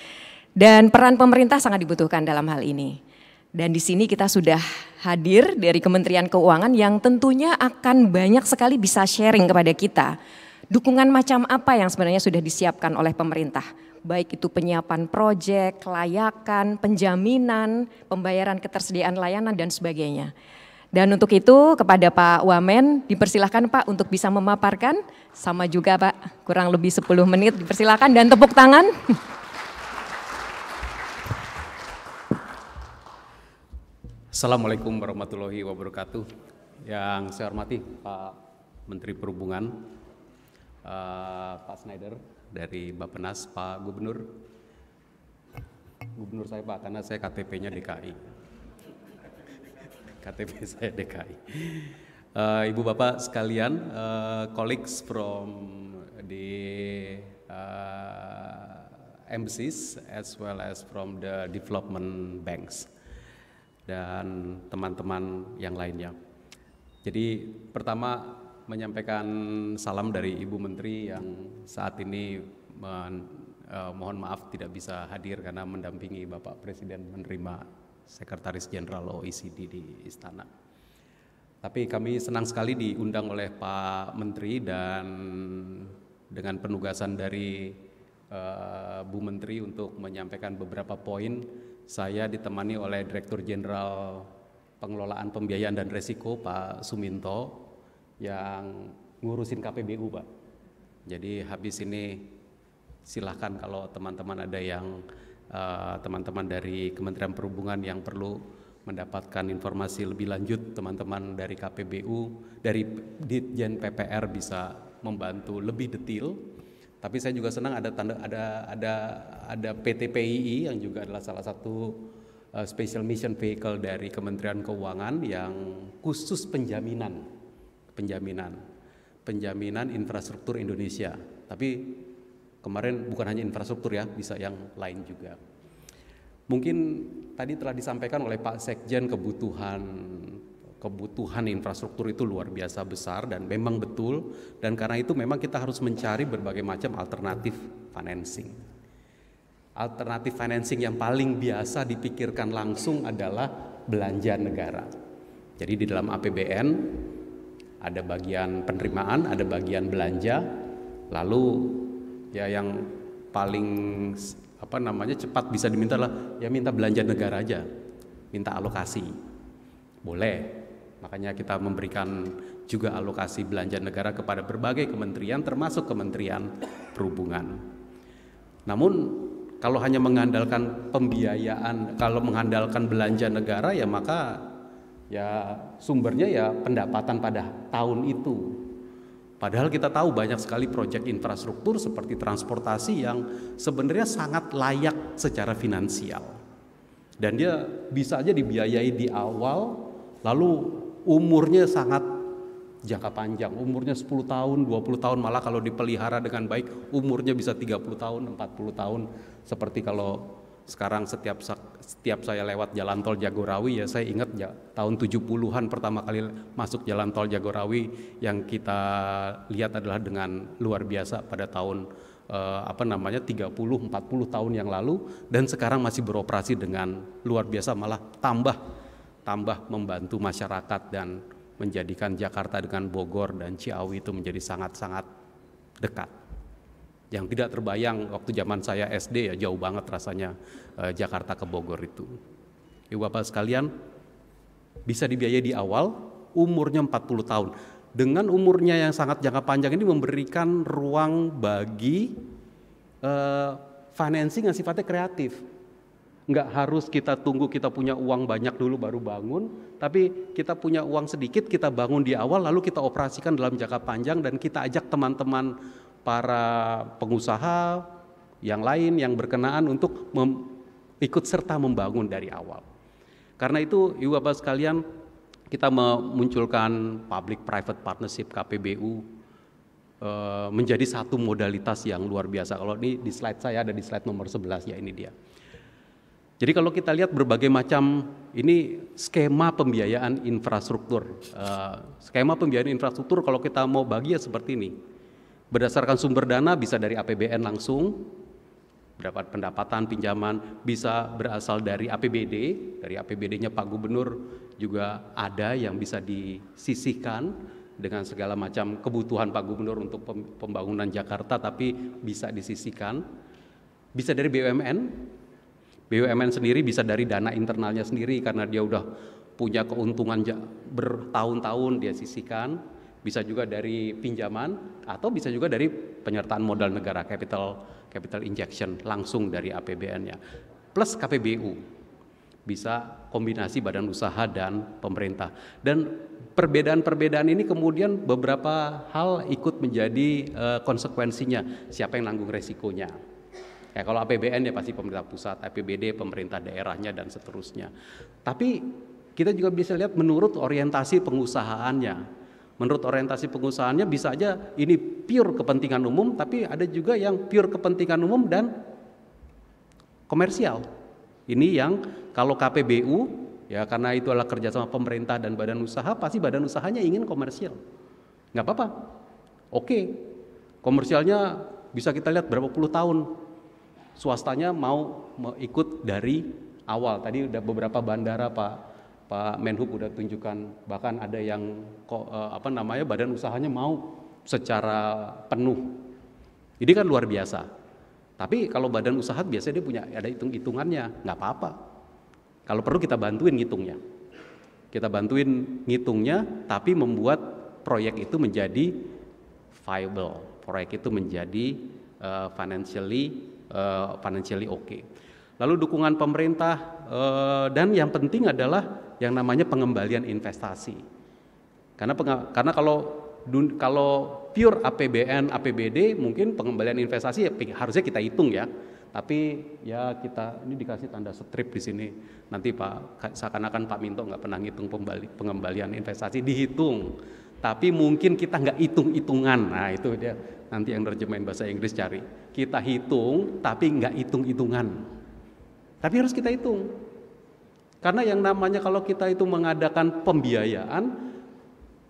Dan peran pemerintah sangat dibutuhkan dalam hal ini. Dan di sini kita sudah hadir dari Kementerian Keuangan yang tentunya akan banyak sekali bisa sharing kepada kita. Dukungan macam apa yang sebenarnya sudah disiapkan oleh pemerintah. Baik itu penyiapan proyek, kelayakan, penjaminan, pembayaran ketersediaan layanan dan sebagainya. Dan untuk itu kepada Pak Wamen dipersilahkan Pak untuk bisa memaparkan, sama juga Pak kurang lebih 10 menit dipersilahkan dan tepuk tangan. Assalamualaikum warahmatullahi wabarakatuh. Yang saya hormati Pak Menteri Perhubungan, Pak Snyder dari Bappenas, Pak Gubernur saya Pak karena saya KTP-nya DKI. KTP saya DKI. Ibu Bapak sekalian, colleagues from the embassies as well as from the development banks dan teman-teman yang lainnya. Jadi pertama menyampaikan salam dari Ibu Menteri yang saat ini mohon maaf tidak bisa hadir karena mendampingi Bapak Presiden menerima Sekretaris Jenderal OECD di Istana. Tapi kami senang sekali diundang oleh Pak Menteri dan dengan penugasan dari Bu Menteri untuk menyampaikan beberapa poin, saya ditemani oleh Direktur Jenderal Pengelolaan Pembiayaan dan Resiko Pak Suminto yang ngurusin KPBU Pak. Jadi habis ini silahkan kalau teman-teman ada yang teman-teman dari Kementerian Perhubungan yang perlu mendapatkan informasi lebih lanjut, teman-teman dari KPBU, dari Ditjen PPR bisa membantu lebih detail. Tapi saya juga senang ada PT PII yang juga adalah salah satu special mission vehicle dari Kementerian Keuangan yang khusus penjaminan infrastruktur Indonesia. Tapi kemarin bukan hanya infrastruktur ya, bisa yang lain juga. Mungkin tadi telah disampaikan oleh Pak Sekjen kebutuhan infrastruktur itu luar biasa besar dan memang betul, dan karena itu memang kita harus mencari berbagai macam alternatif financing. Alternatif financing yang paling biasa dipikirkan langsung adalah belanja negara. Jadi di dalam APBN ada bagian penerimaan, ada bagian belanja, lalu ya yang paling cepat bisa diminta lah ya minta belanja negara aja, minta alokasi boleh, makanya kita memberikan juga alokasi belanja negara kepada berbagai kementerian termasuk Kementerian Perhubungan. Namun kalau hanya mengandalkan pembiayaan, kalau mengandalkan belanja negara ya maka ya sumbernya ya pendapatan pada tahun itu. Padahal kita tahu banyak sekali proyek infrastruktur seperti transportasi yang sebenarnya sangat layak secara finansial. Dan dia bisa aja dibiayai di awal, lalu umurnya sangat jangka panjang, umurnya 10 tahun, 20 tahun, malah kalau dipelihara dengan baik umurnya bisa 30 tahun, 40 tahun. Seperti kalau sekarang setiap saya lewat jalan tol Jagorawi, ya saya ingat ya, tahun 70-an pertama kali masuk jalan tol Jagorawi, yang kita lihat adalah dengan luar biasa pada tahun 30-40 tahun yang lalu, dan sekarang masih beroperasi dengan luar biasa, malah tambah membantu masyarakat dan menjadikan Jakarta dengan Bogor dan Ciawi itu menjadi sangat-sangat dekat. Yang tidak terbayang waktu zaman saya SD, ya jauh banget rasanya Jakarta ke Bogor itu. Ibu Bapak sekalian, bisa dibiayai di awal, umurnya 40 tahun. Dengan umurnya yang sangat jangka panjang ini memberikan ruang bagi financing yang sifatnya kreatif. Nggak harus kita tunggu kita punya uang banyak dulu baru bangun, tapi kita punya uang sedikit, kita bangun di awal, lalu kita operasikan dalam jangka panjang, dan kita ajak teman-teman para pengusaha yang lain yang berkenaan untuk ikut serta membangun dari awal. Karena itu Ibu Bapak sekalian, kita memunculkan Public Private Partnership KPBU menjadi satu modalitas yang luar biasa. Kalau ini di slide saya ada di slide nomor 11, ya ini dia. Jadi kalau kita lihat berbagai macam ini skema pembiayaan infrastruktur. Skema pembiayaan infrastruktur kalau kita mau bagi ya seperti ini. Berdasarkan sumber dana bisa dari APBN langsung, dapat pendapatan pinjaman, bisa berasal dari APBD, dari APBD-nya Pak Gubernur juga ada yang bisa disisihkan dengan segala macam kebutuhan Pak Gubernur untuk pembangunan Jakarta, tapi bisa disisihkan. Bisa dari BUMN sendiri, bisa dari dana internalnya sendiri karena dia udah punya keuntungan bertahun-tahun dia sisihkan. Bisa juga dari pinjaman atau bisa juga dari penyertaan modal negara, capital injection langsung dari APBN-nya. Plus KPBU, bisa kombinasi badan usaha dan pemerintah. Dan perbedaan-perbedaan ini kemudian beberapa hal ikut menjadi konsekuensinya, siapa yang nanggung resikonya. Ya, kalau APBN ya pasti pemerintah pusat, APBD pemerintah daerahnya dan seterusnya. Tapi kita juga bisa lihat menurut orientasi pengusahaannya. Menurut orientasi pengusahaannya bisa aja ini pure kepentingan umum, tapi ada juga yang pure kepentingan umum dan komersial. Ini yang kalau KPBU ya karena itu adalah kerjasama pemerintah dan badan usaha, pasti badan usahanya ingin komersial. Nggak apa-apa. Oke, komersialnya bisa kita lihat berapa puluh tahun. Swastanya mau ikut dari awal. Tadi udah beberapa bandara Pak Menhub udah tunjukkan, bahkan ada yang badan usahanya mau secara penuh. Ini kan luar biasa. Tapi kalau badan usaha biasanya dia punya ada hitung-hitungannya, nggak apa-apa. Kalau perlu kita bantuin ngitungnya. Kita bantuin ngitungnya, tapi membuat proyek itu menjadi viable. Proyek itu menjadi financially okay. Lalu dukungan pemerintah dan yang penting adalah yang namanya pengembalian investasi. Karena kalau pure APBN, APBD mungkin pengembalian investasi ya harusnya kita hitung ya. Tapi ya kita ini dikasih tanda strip di sini. Nanti seakan-akan Pak Minto nggak pernah ngitung pengembalian investasi, dihitung. Tapi mungkin kita nggak hitung-hitungan. Nah itu dia nanti yang nerjemahin bahasa Inggris cari. Kita hitung tapi nggak hitung-hitungan. Tapi harus kita hitung. Karena yang namanya kalau kita itu mengadakan pembiayaan,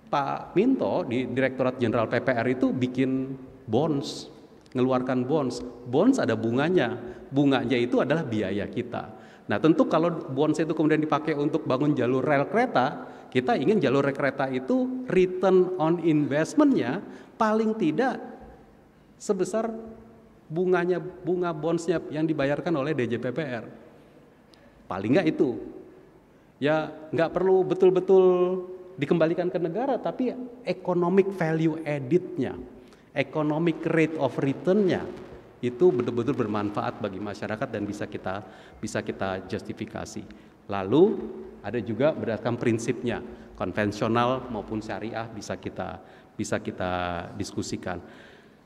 Pak Minto di Direktorat Jenderal PPR itu bikin bonds, ngeluarkan bonds. Bonds ada bunganya. Bunganya itu adalah biaya kita. Nah tentu kalau bonds itu kemudian dipakai untuk bangun jalur rel kereta, kita ingin jalur rel kereta itu return on investment-nya paling tidak sebesar bunga bondsnya yang dibayarkan oleh DJPPR. Paling nggak itu. Ya nggak perlu betul-betul dikembalikan ke negara, tapi economic value added-nya, economic rate of return-nya itu betul-betul bermanfaat bagi masyarakat dan bisa kita justifikasi. Lalu ada juga berdasarkan prinsipnya, konvensional maupun syariah bisa kita diskusikan.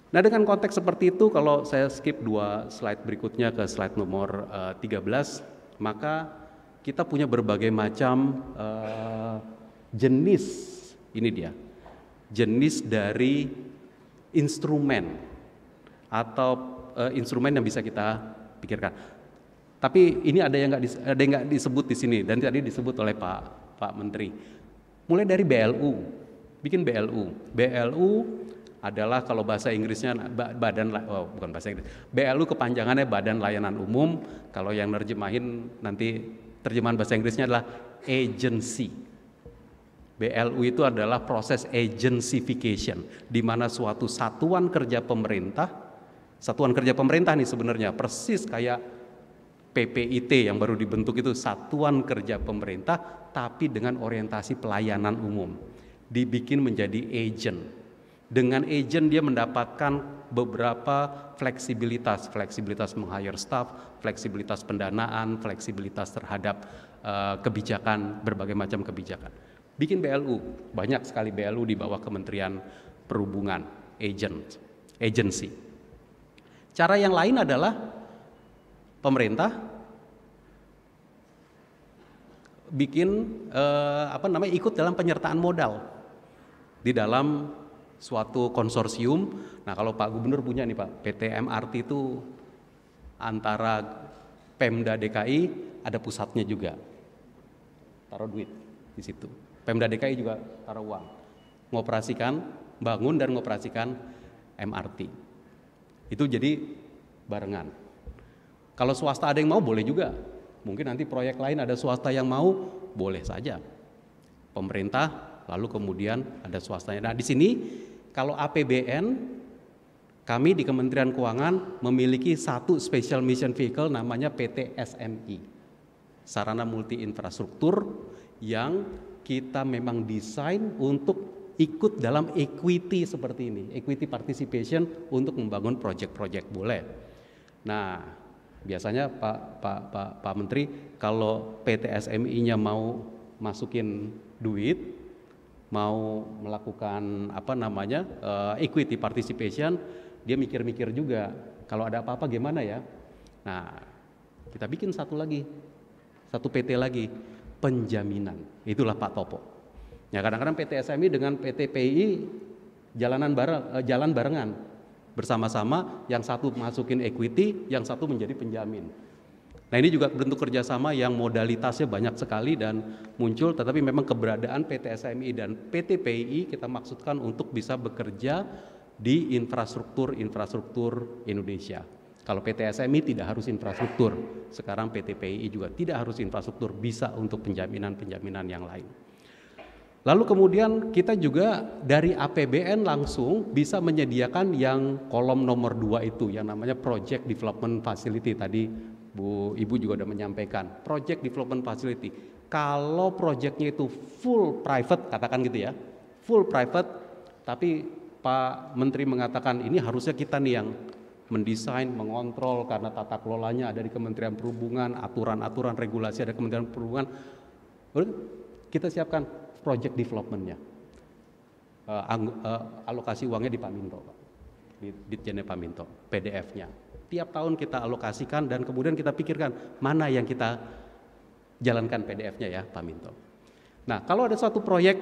Nah dengan konteks seperti itu, kalau saya skip 2 slide berikutnya ke slide nomor 13, maka kita punya berbagai macam jenis, ini dia, jenis dari instrumen atau instrumen yang bisa kita pikirkan. Tapi ini ada yang nggak disebut di sini dan tadi disebut oleh Pak Menteri. Mulai dari BLU, bikin BLU. BLU adalah kalau bahasa Inggrisnya bukan bahasa Inggris. BLU kepanjangannya Badan Layanan Umum. Kalau yang nerjemahin nanti terjemahan bahasa Inggrisnya adalah agency. BLU itu adalah proses agensification, di mana suatu satuan kerja pemerintah nih sebenarnya persis kayak PPIT yang baru dibentuk itu, satuan kerja pemerintah tapi dengan orientasi pelayanan umum, dibikin menjadi agent. Dengan agent dia mendapatkan beberapa fleksibilitas meng-hire staff, fleksibilitas pendanaan, fleksibilitas terhadap kebijakan, berbagai macam kebijakan. Bikin BLU, banyak sekali BLU di bawah Kementerian Perhubungan, agency. Cara yang lain adalah pemerintah bikin ikut dalam penyertaan modal di dalam suatu konsorsium. Nah, kalau Pak Gubernur punya nih Pak, PT MRT itu antara Pemda DKI ada pusatnya juga, taruh duit di situ. Pemda DKI juga taruh uang, bangun dan ngoperasikan MRT. Itu jadi barengan. Kalau swasta ada yang mau boleh juga. Mungkin nanti proyek lain ada swasta yang mau, boleh saja. Pemerintah lalu kemudian ada swastanya. Nah, di sini kalau APBN kami di Kementerian Keuangan memiliki satu special mission vehicle namanya PT SMI. Sarana Multi Infrastruktur yang kita memang desain untuk ikut dalam equity seperti ini, equity participation untuk membangun proyek-proyek boleh. Nah, biasanya Pak Menteri kalau PT SMI-nya mau masukin duit, mau melakukan equity participation, dia mikir-mikir juga kalau ada apa-apa gimana ya. Nah, kita bikin satu PT lagi, penjaminan. Itulah Pak Topo. Ya, kadang-kadang PT SMI dengan PT PI jalan barengan bersama-sama, yang satu masukin equity, yang satu menjadi penjamin. Nah, ini juga bentuk kerjasama yang modalitasnya banyak sekali dan muncul, tetapi memang keberadaan PT SMI dan PT PI kita maksudkan untuk bisa bekerja di infrastruktur Indonesia. Kalau PT SMI tidak harus infrastruktur, sekarang PT PI juga tidak harus infrastruktur, bisa untuk penjaminan yang lain. Lalu kemudian kita juga dari APBN langsung bisa menyediakan yang kolom nomor 2 itu, yang namanya Project Development Facility. Tadi Ibu juga sudah menyampaikan, Project Development Facility. Kalau proyeknya itu full private, katakan gitu ya, full private, tapi Pak Menteri mengatakan ini harusnya kita nih yang mendesain, mengontrol karena tata kelolanya ada di Kementerian Perhubungan, aturan-aturan regulasi ada di Kementerian Perhubungan. Kita siapkan project development-nya. Alokasi uangnya di Pak Minto, Pak. Di Ditjennya Pak Minto, PDF-nya. Tiap tahun kita alokasikan dan kemudian kita pikirkan mana yang kita jalankan PDF-nya ya, Pak Minto. Nah, kalau ada suatu proyek,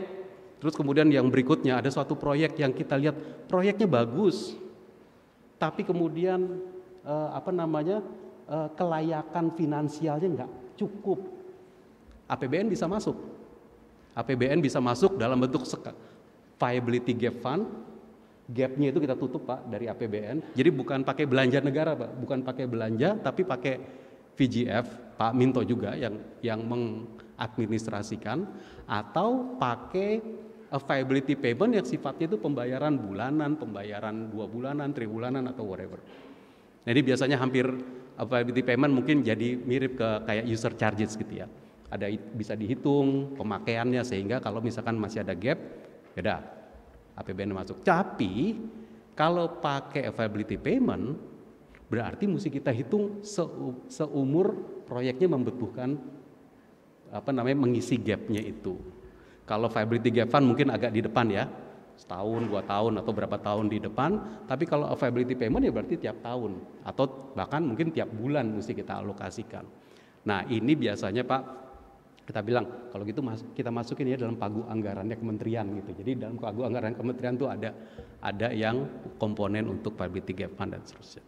terus kemudian yang berikutnya ada suatu proyek yang kita lihat proyeknya bagus, tapi kemudian kelayakan finansialnya nggak cukup. APBN bisa masuk. APBN bisa masuk dalam bentuk viability gap fund. Gapnya itu kita tutup Pak dari APBN. Jadi bukan pakai belanja negara Pak, bukan pakai belanja, tapi pakai VGF. Pak Minto juga yang mengadministrasikan, atau pakai viability payment yang sifatnya itu pembayaran bulanan, pembayaran 2 bulanan, 3 bulanan atau whatever. Jadi biasanya hampir viability payment mungkin jadi mirip ke kayak user charges gitu ya. Ada bisa dihitung pemakaiannya sehingga kalau misalkan masih ada gap, ya udah APBN masuk. Tapi kalau pakai viability payment berarti mesti kita hitung seumur proyeknya membutuhkan mengisi gapnya itu. Kalau viability gap fund mungkin agak di depan ya, setahun, 2 tahun atau berapa tahun di depan. Tapi kalau viability payment ya berarti tiap tahun atau bahkan mungkin tiap bulan mesti kita alokasikan. Nah, ini biasanya Pak Kita bilang kalau gitu kita masukin ya dalam pagu anggarannya kementerian gitu. Jadi dalam pagu anggaran kementerian tuh ada yang komponen untuk viability gap fund dan seterusnya.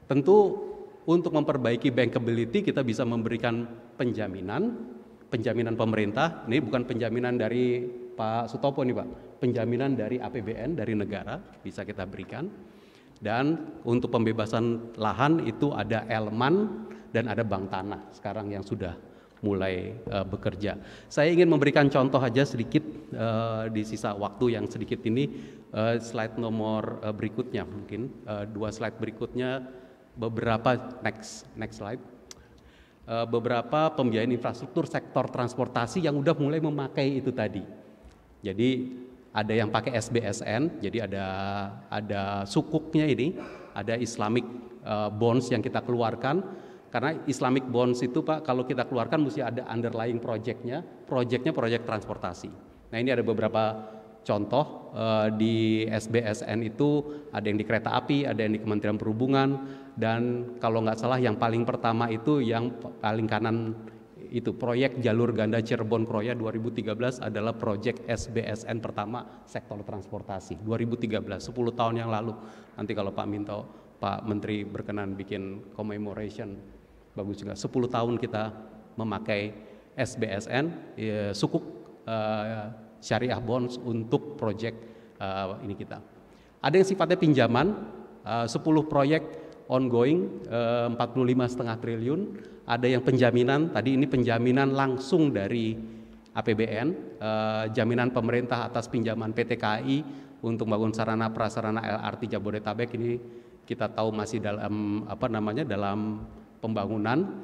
Tentu untuk memperbaiki bankability kita bisa memberikan penjaminan pemerintah. Ini bukan penjaminan dari Pak Sutopo nih Pak, penjaminan dari APBN dari negara bisa kita berikan. Dan untuk pembebasan lahan itu ada Elman dan ada Bank Tanah sekarang yang sudah mulai bekerja. Saya ingin memberikan contoh aja sedikit di sisa waktu yang sedikit ini, slide nomor berikutnya mungkin, 2 slide berikutnya, beberapa next slide, beberapa pembiayaan infrastruktur sektor transportasi yang udah mulai memakai itu tadi. Jadi ada yang pakai SBSN, jadi ada sukuknya ini, ada Islamic bonds yang kita keluarkan. Karena Islamic bonds itu Pak, kalau kita keluarkan mesti ada underlying project transportasi. Nah ini ada beberapa contoh di SBSN itu, ada yang di kereta api, ada yang di Kementerian Perhubungan, dan kalau nggak salah yang paling pertama itu yang paling kanan itu proyek jalur ganda Cirebon Kroya 2013 adalah proyek SBSN pertama sektor transportasi 2013, 10 tahun yang lalu. Nanti kalau Pak Menteri berkenan bikin commemoration, bagus juga. 10 tahun kita memakai SBSN, sukuk syariah bonds untuk proyek ini kita. Ada yang sifatnya pinjaman, 10 proyek ongoing, 45,5 triliun. Ada yang penjaminan, tadi ini penjaminan langsung dari APBN, jaminan pemerintah atas pinjaman PT KAI untuk bangun sarana prasarana LRT Jabodetabek. Ini kita tahu masih dalam dalam pembangunan,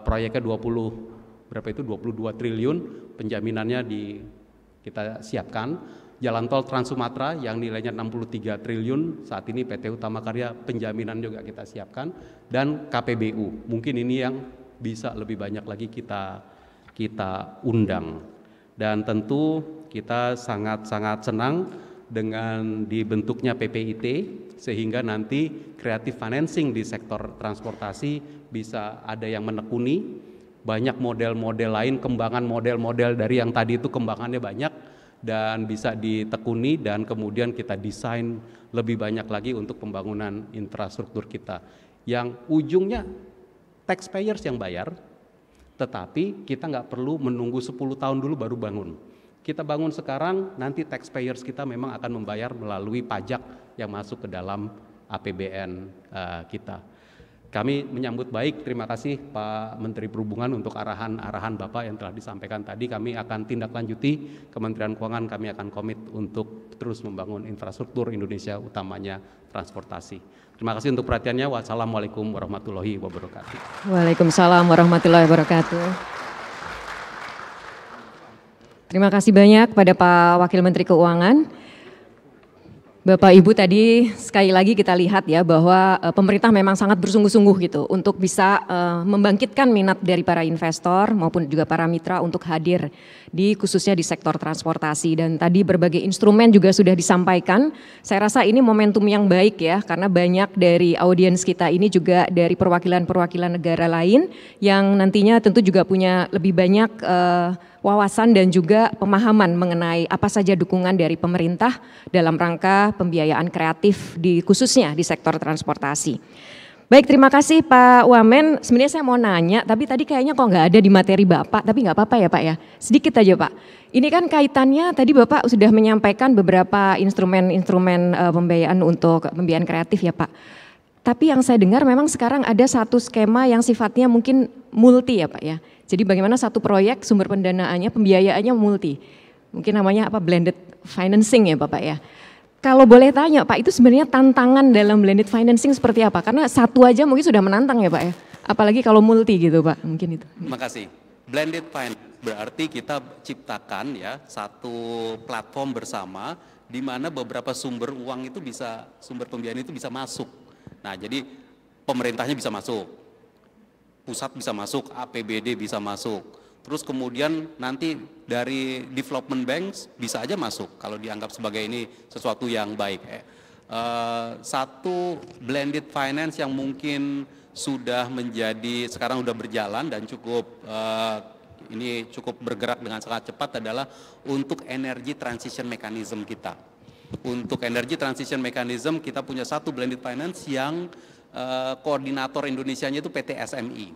proyeknya 22 triliun, penjaminannya kita siapkan. Jalan tol Trans Sumatera yang nilainya 63 triliun, saat ini PT Utama Karya penjaminan juga kita siapkan, dan KPBU. Mungkin ini yang bisa lebih banyak lagi kita undang. Dan tentu kita sangat-sangat senang dengan dibentuknya PPIT, sehingga nanti creative financing di sektor transportasi bisa ada yang menekuni. Banyak model-model lain, kembangan model-model dari yang tadi itu kembangannya banyak dan bisa ditekuni, dan kemudian kita desain lebih banyak lagi untuk pembangunan infrastruktur kita yang ujungnya taxpayers yang bayar, tetapi kita nggak perlu menunggu 10 tahun dulu baru bangun. Kita bangun sekarang, nanti taxpayers kita memang akan membayar melalui pajak yang masuk ke dalam APBN kita. Kami menyambut baik, terima kasih Pak Menteri Perhubungan untuk arahan Bapak yang telah disampaikan tadi. Kami akan tindak lanjuti, Kementerian Keuangan kami akan komit untuk terus membangun infrastruktur Indonesia, utamanya transportasi. Terima kasih untuk perhatiannya. Wassalamualaikum warahmatullahi wabarakatuh. Waalaikumsalam warahmatullahi wabarakatuh. Terima kasih banyak pada Pak Wakil Menteri Keuangan. Bapak Ibu, tadi sekali lagi kita lihat ya bahwa pemerintah memang sangat bersungguh-sungguh gitu untuk bisa membangkitkan minat dari para investor maupun juga para mitra untuk hadir di khususnya di sektor transportasi, dan tadi berbagai instrumen juga sudah disampaikan. Saya rasa ini momentum yang baik ya, karena banyak dari audiens kita ini juga dari perwakilan-perwakilan negara lain yang nantinya tentu juga punya lebih banyak wawasan dan juga pemahaman mengenai apa saja dukungan dari pemerintah dalam rangka pembiayaan kreatif di khususnya di sektor transportasi. Baik, terima kasih Pak Wamen. Sebenarnya saya mau nanya, tapi tadi kayaknya kok nggak ada di materi Bapak, tapi nggak apa-apa ya Pak ya, sedikit aja Pak. Ini kan kaitannya tadi Bapak sudah menyampaikan beberapa instrumen-instrumen pembiayaan untuk pembiayaan kreatif ya Pak. Tapi yang saya dengar memang sekarang ada satu skema yang sifatnya mungkin multi ya Pak ya. Jadi bagaimana satu proyek sumber pendanaannya, pembiayaannya multi. Mungkin namanya apa, blended financing ya Bapak ya. Kalau boleh tanya Pak, itu sebenarnya tantangan dalam blended financing seperti apa? Karena satu aja mungkin sudah menantang ya Pak ya. Apalagi kalau multi gitu Pak, mungkin itu. Terima kasih. Blended finance berarti kita ciptakan ya satu platform bersama di mana beberapa sumber uang itu bisa, sumber pembiayaan itu bisa masuk. Nah jadi pemerintahnya bisa masuk, pusat bisa masuk, APBD bisa masuk, terus kemudian nanti dari development banks bisa aja masuk kalau dianggap sebagai ini sesuatu yang baik. Satu blended finance yang mungkin sudah menjadi sekarang sudah berjalan dan cukup ini cukup bergerak dengan sangat cepat adalah untuk energy transition mechanism kita. Untuk energy transition mechanism kita punya satu blended finance yang koordinator Indonesianya itu PT SMI.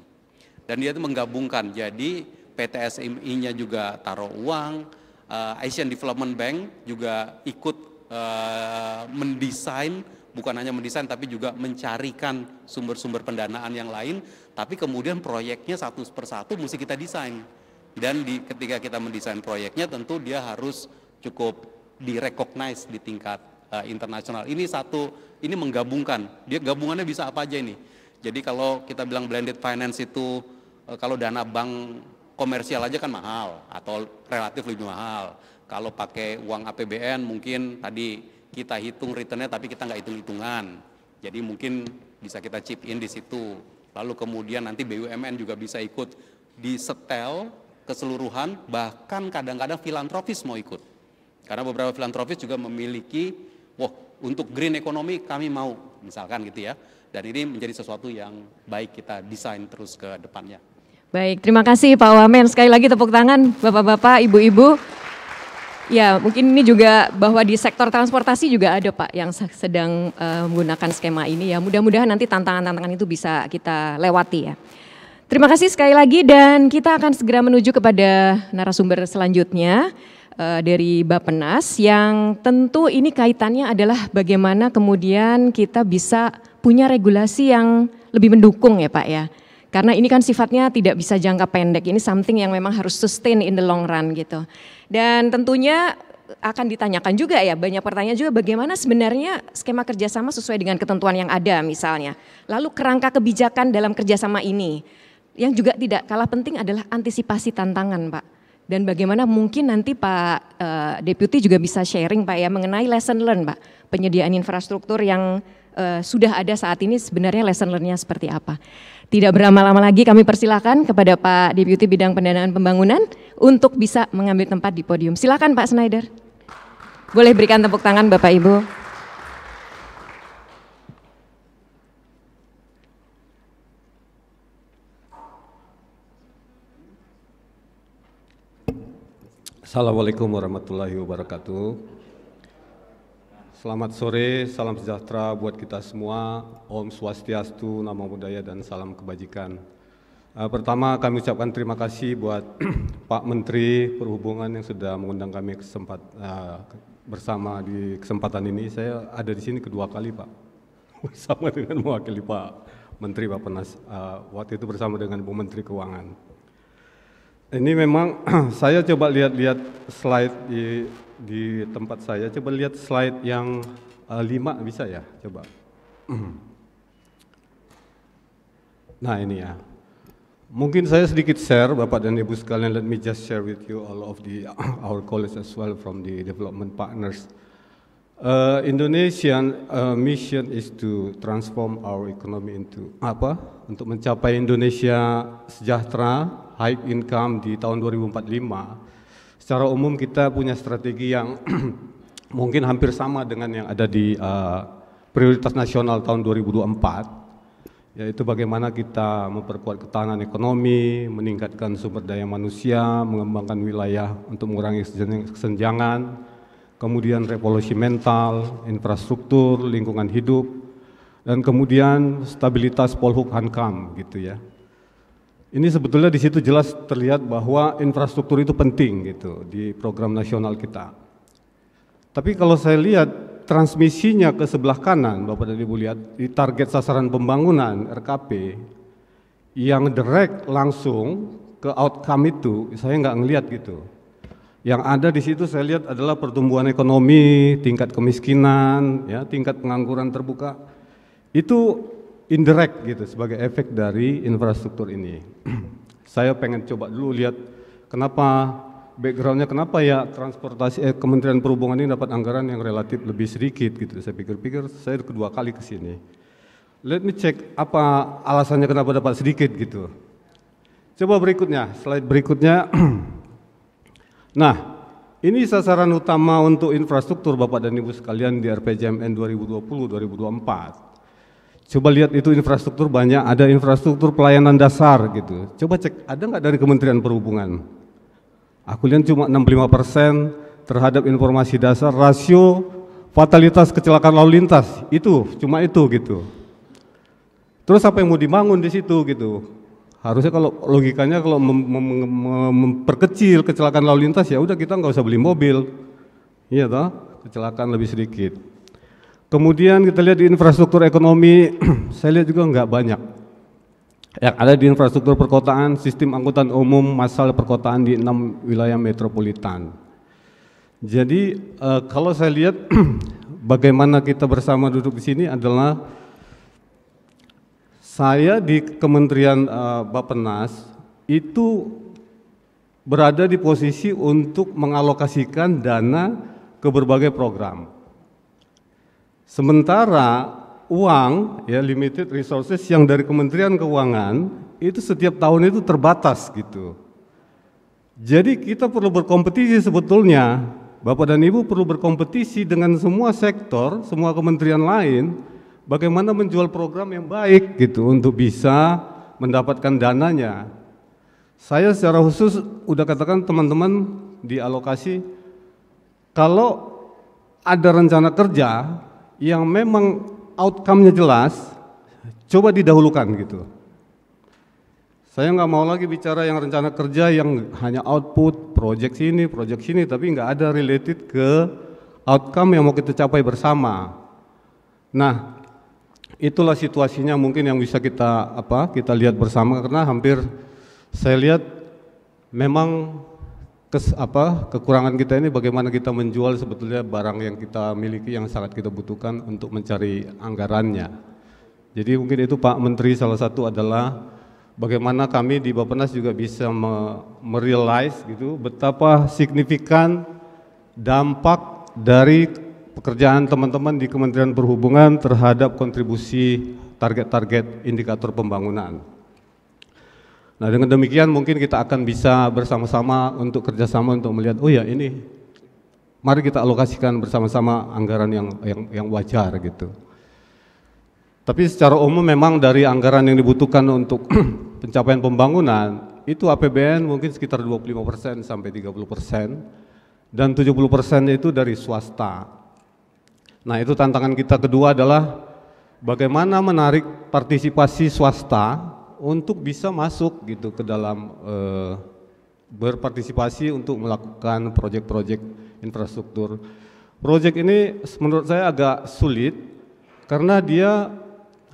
Dan dia itu menggabungkan, jadi PT SMI-nya juga taruh uang, Asian Development Bank juga ikut mendesain, bukan hanya mendesain tapi juga mencarikan sumber-sumber pendanaan yang lain, tapi kemudian proyeknya satu persatu mesti kita desain. Dan ketika kita mendesain proyeknya tentu dia harus cukup direcognize di tingkat internasional. Ini menggabungkan, dia gabungannya bisa apa aja ini. Jadi kalau kita bilang blended finance itu kalau dana bank komersial aja kan mahal atau relatif lebih mahal. Kalau pakai uang APBN mungkin tadi kita hitung returnnya tapi kita nggak hitung-hitungan. Jadi mungkin bisa kita chip in di situ. Lalu kemudian nanti BUMN juga bisa ikut disetel keseluruhan, bahkan kadang-kadang filantropis mau ikut. Karena beberapa filantropis juga memiliki, untuk green economy kami mau, misalkan gitu ya. Dan ini menjadi sesuatu yang baik kita desain terus ke depannya. Baik, terima kasih Pak Wamen. Sekali lagi tepuk tangan Bapak-bapak, Ibu-ibu. Ya, mungkin ini juga bahwa di sektor transportasi juga ada Pak yang sedang menggunakan skema ini ya. Mudah-mudahan nanti tantangan-tantangan itu bisa kita lewati ya. Terima kasih sekali lagi dan kita akan segera menuju kepada narasumber selanjutnya dari Bappenas yang tentu ini kaitannya adalah bagaimana kemudian kita bisa punya regulasi yang lebih mendukung ya Pak ya. Karena ini kan sifatnya tidak bisa jangka pendek, ini something yang memang harus sustain in the long run gitu. Dan tentunya akan ditanyakan juga ya, banyak pertanyaan juga bagaimana sebenarnya skema kerjasama sesuai dengan ketentuan yang ada misalnya. Lalu kerangka kebijakan dalam kerjasama ini. Yang juga tidak kalah penting adalah antisipasi tantangan Pak. Dan bagaimana mungkin nanti Pak Deputi juga bisa sharing Pak ya mengenai lesson learn Pak. Penyediaan infrastruktur yang sudah ada saat ini sebenarnya lesson learn-nya seperti apa. Tidak berlama-lama lagi kami persilakan kepada Pak Deputi Bidang Pendanaan Pembangunan untuk bisa mengambil tempat di podium. Silakan Pak Schneider. Boleh berikan tepuk tangan Bapak Ibu. Assalamualaikum warahmatullahi wabarakatuh. Selamat sore, salam sejahtera buat kita semua. Om Swastiastu, Namo Buddhaya dan salam kebajikan. Pertama kami ucapkan terima kasih buat Pak Menteri Perhubungan yang sudah mengundang kami bersama di kesempatan ini. Saya ada di sini kedua kali Pak, bersama dengan mewakili Pak Menteri Bappenas. Waktu itu bersama dengan Bu Menteri Keuangan. Ini memang saya coba lihat-lihat slide di tempat saya. Coba lihat slide yang 5 bisa ya, coba. Nah ini ya. Mungkin saya sedikit share Bapak dan Ibu sekalian. Let me just share with you all of our colleagues as well from the development partners. Indonesian mission is to transform our economy into untuk mencapai Indonesia sejahtera, high income di tahun 2045. Secara umum kita punya strategi yang mungkin hampir sama dengan yang ada di prioritas nasional tahun 2024, yaitu bagaimana kita memperkuat ketahanan ekonomi, meningkatkan sumber daya manusia, mengembangkan wilayah untuk mengurangi kesenjangan, kemudian revolusi mental, infrastruktur, lingkungan hidup, dan kemudian stabilitas Polhuk Hankam gitu ya. Ini sebetulnya di situ jelas terlihat bahwa infrastruktur itu penting gitu di program nasional kita. Tapi kalau saya lihat transmisinya ke sebelah kanan, Bapak dan Ibu lihat di target sasaran pembangunan RKP yang direct langsung ke outcome itu, saya nggak ngelihat gitu. Yang ada di situ saya lihat adalah pertumbuhan ekonomi, tingkat kemiskinan, ya, tingkat pengangguran terbuka. Itu indirect gitu sebagai efek dari infrastruktur ini. Saya pengen coba dulu lihat kenapa backgroundnya, kenapa ya transportasi Kementerian Perhubungan ini dapat anggaran yang relatif lebih sedikit gitu. Saya pikir-pikir saya kedua kali ke sini. Let me check apa alasannya kenapa dapat sedikit gitu. Coba berikutnya, slide berikutnya. Nah, ini sasaran utama untuk infrastruktur Bapak dan Ibu sekalian di RPJMN 2020-2024. Coba lihat itu infrastruktur banyak, ada infrastruktur pelayanan dasar gitu. Coba cek, ada nggak dari Kementerian Perhubungan? Aku lihat cuma 65% terhadap informasi dasar, rasio fatalitas kecelakaan lalu lintas itu cuma itu gitu. Terus apa yang mau dibangun di situ gitu? Harusnya kalau logikanya kalau memperkecil kecelakaan lalu lintas ya udah kita nggak usah beli mobil, iya toh, kecelakaan lebih sedikit. Kemudian kita lihat di infrastruktur ekonomi, saya lihat juga nggak banyak. Yang ada di infrastruktur perkotaan, sistem angkutan umum massal perkotaan di 6 wilayah metropolitan. Jadi kalau saya lihat bagaimana kita bersama duduk di sini adalah saya di Kementerian Bappenas itu berada di posisi untuk mengalokasikan dana ke berbagai program. Sementara uang ya limited resources yang dari Kementerian Keuangan itu setiap tahun itu terbatas gitu. Jadi kita perlu berkompetisi sebetulnya, Bapak dan Ibu perlu berkompetisi dengan semua sektor, semua kementerian lain, bagaimana menjual program yang baik gitu untuk bisa mendapatkan dananya. Saya secara khusus udah katakan teman-teman di alokasi, kalau ada rencana kerja yang memang outcome-nya jelas, coba didahulukan gitu. Saya nggak mau lagi bicara yang rencana kerja yang hanya output, project sini, tapi nggak ada related ke outcome yang mau kita capai bersama. Nah, itulah situasinya mungkin yang bisa kita lihat bersama, karena hampir saya lihat memang kekurangan kita ini bagaimana kita menjual sebetulnya barang yang kita miliki yang sangat kita butuhkan untuk mencari anggarannya. Jadi mungkin itu Pak Menteri, salah satu adalah bagaimana kami di Bappenas juga bisa merealize gitu betapa signifikan dampak dari pekerjaan teman-teman di Kementerian Perhubungan terhadap kontribusi target-target indikator pembangunan. Nah, dengan demikian mungkin kita akan bisa bersama-sama untuk kerjasama untuk melihat, oh ya ini, mari kita alokasikan bersama-sama anggaran yang wajar gitu. Tapi secara umum memang dari anggaran yang dibutuhkan untuk pencapaian pembangunan, itu APBN mungkin sekitar 25% sampai 30%, dan 70% itu dari swasta. Nah, itu tantangan kita kedua adalah bagaimana menarik partisipasi swasta untuk bisa masuk gitu ke dalam berpartisipasi untuk melakukan proyek-proyek infrastruktur. Proyek ini menurut saya agak sulit karena dia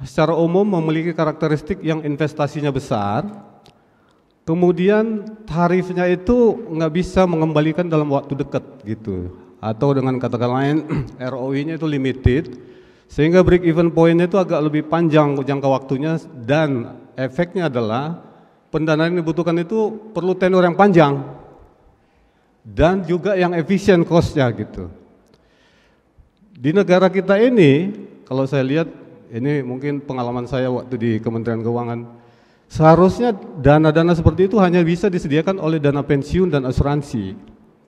secara umum memiliki karakteristik yang investasinya besar, kemudian tarifnya itu nggak bisa mengembalikan dalam waktu dekat gitu, atau dengan kata lain ROI-nya itu limited, sehingga break even point-nya itu agak lebih panjang jangka waktunya, dan efeknya adalah pendanaan yang dibutuhkan itu perlu tenor yang panjang dan juga yang efisien cost-nya gitu. Di negara kita ini, kalau saya lihat, ini mungkin pengalaman saya waktu di Kementerian Keuangan, seharusnya dana-dana seperti itu hanya bisa disediakan oleh dana pensiun dan asuransi,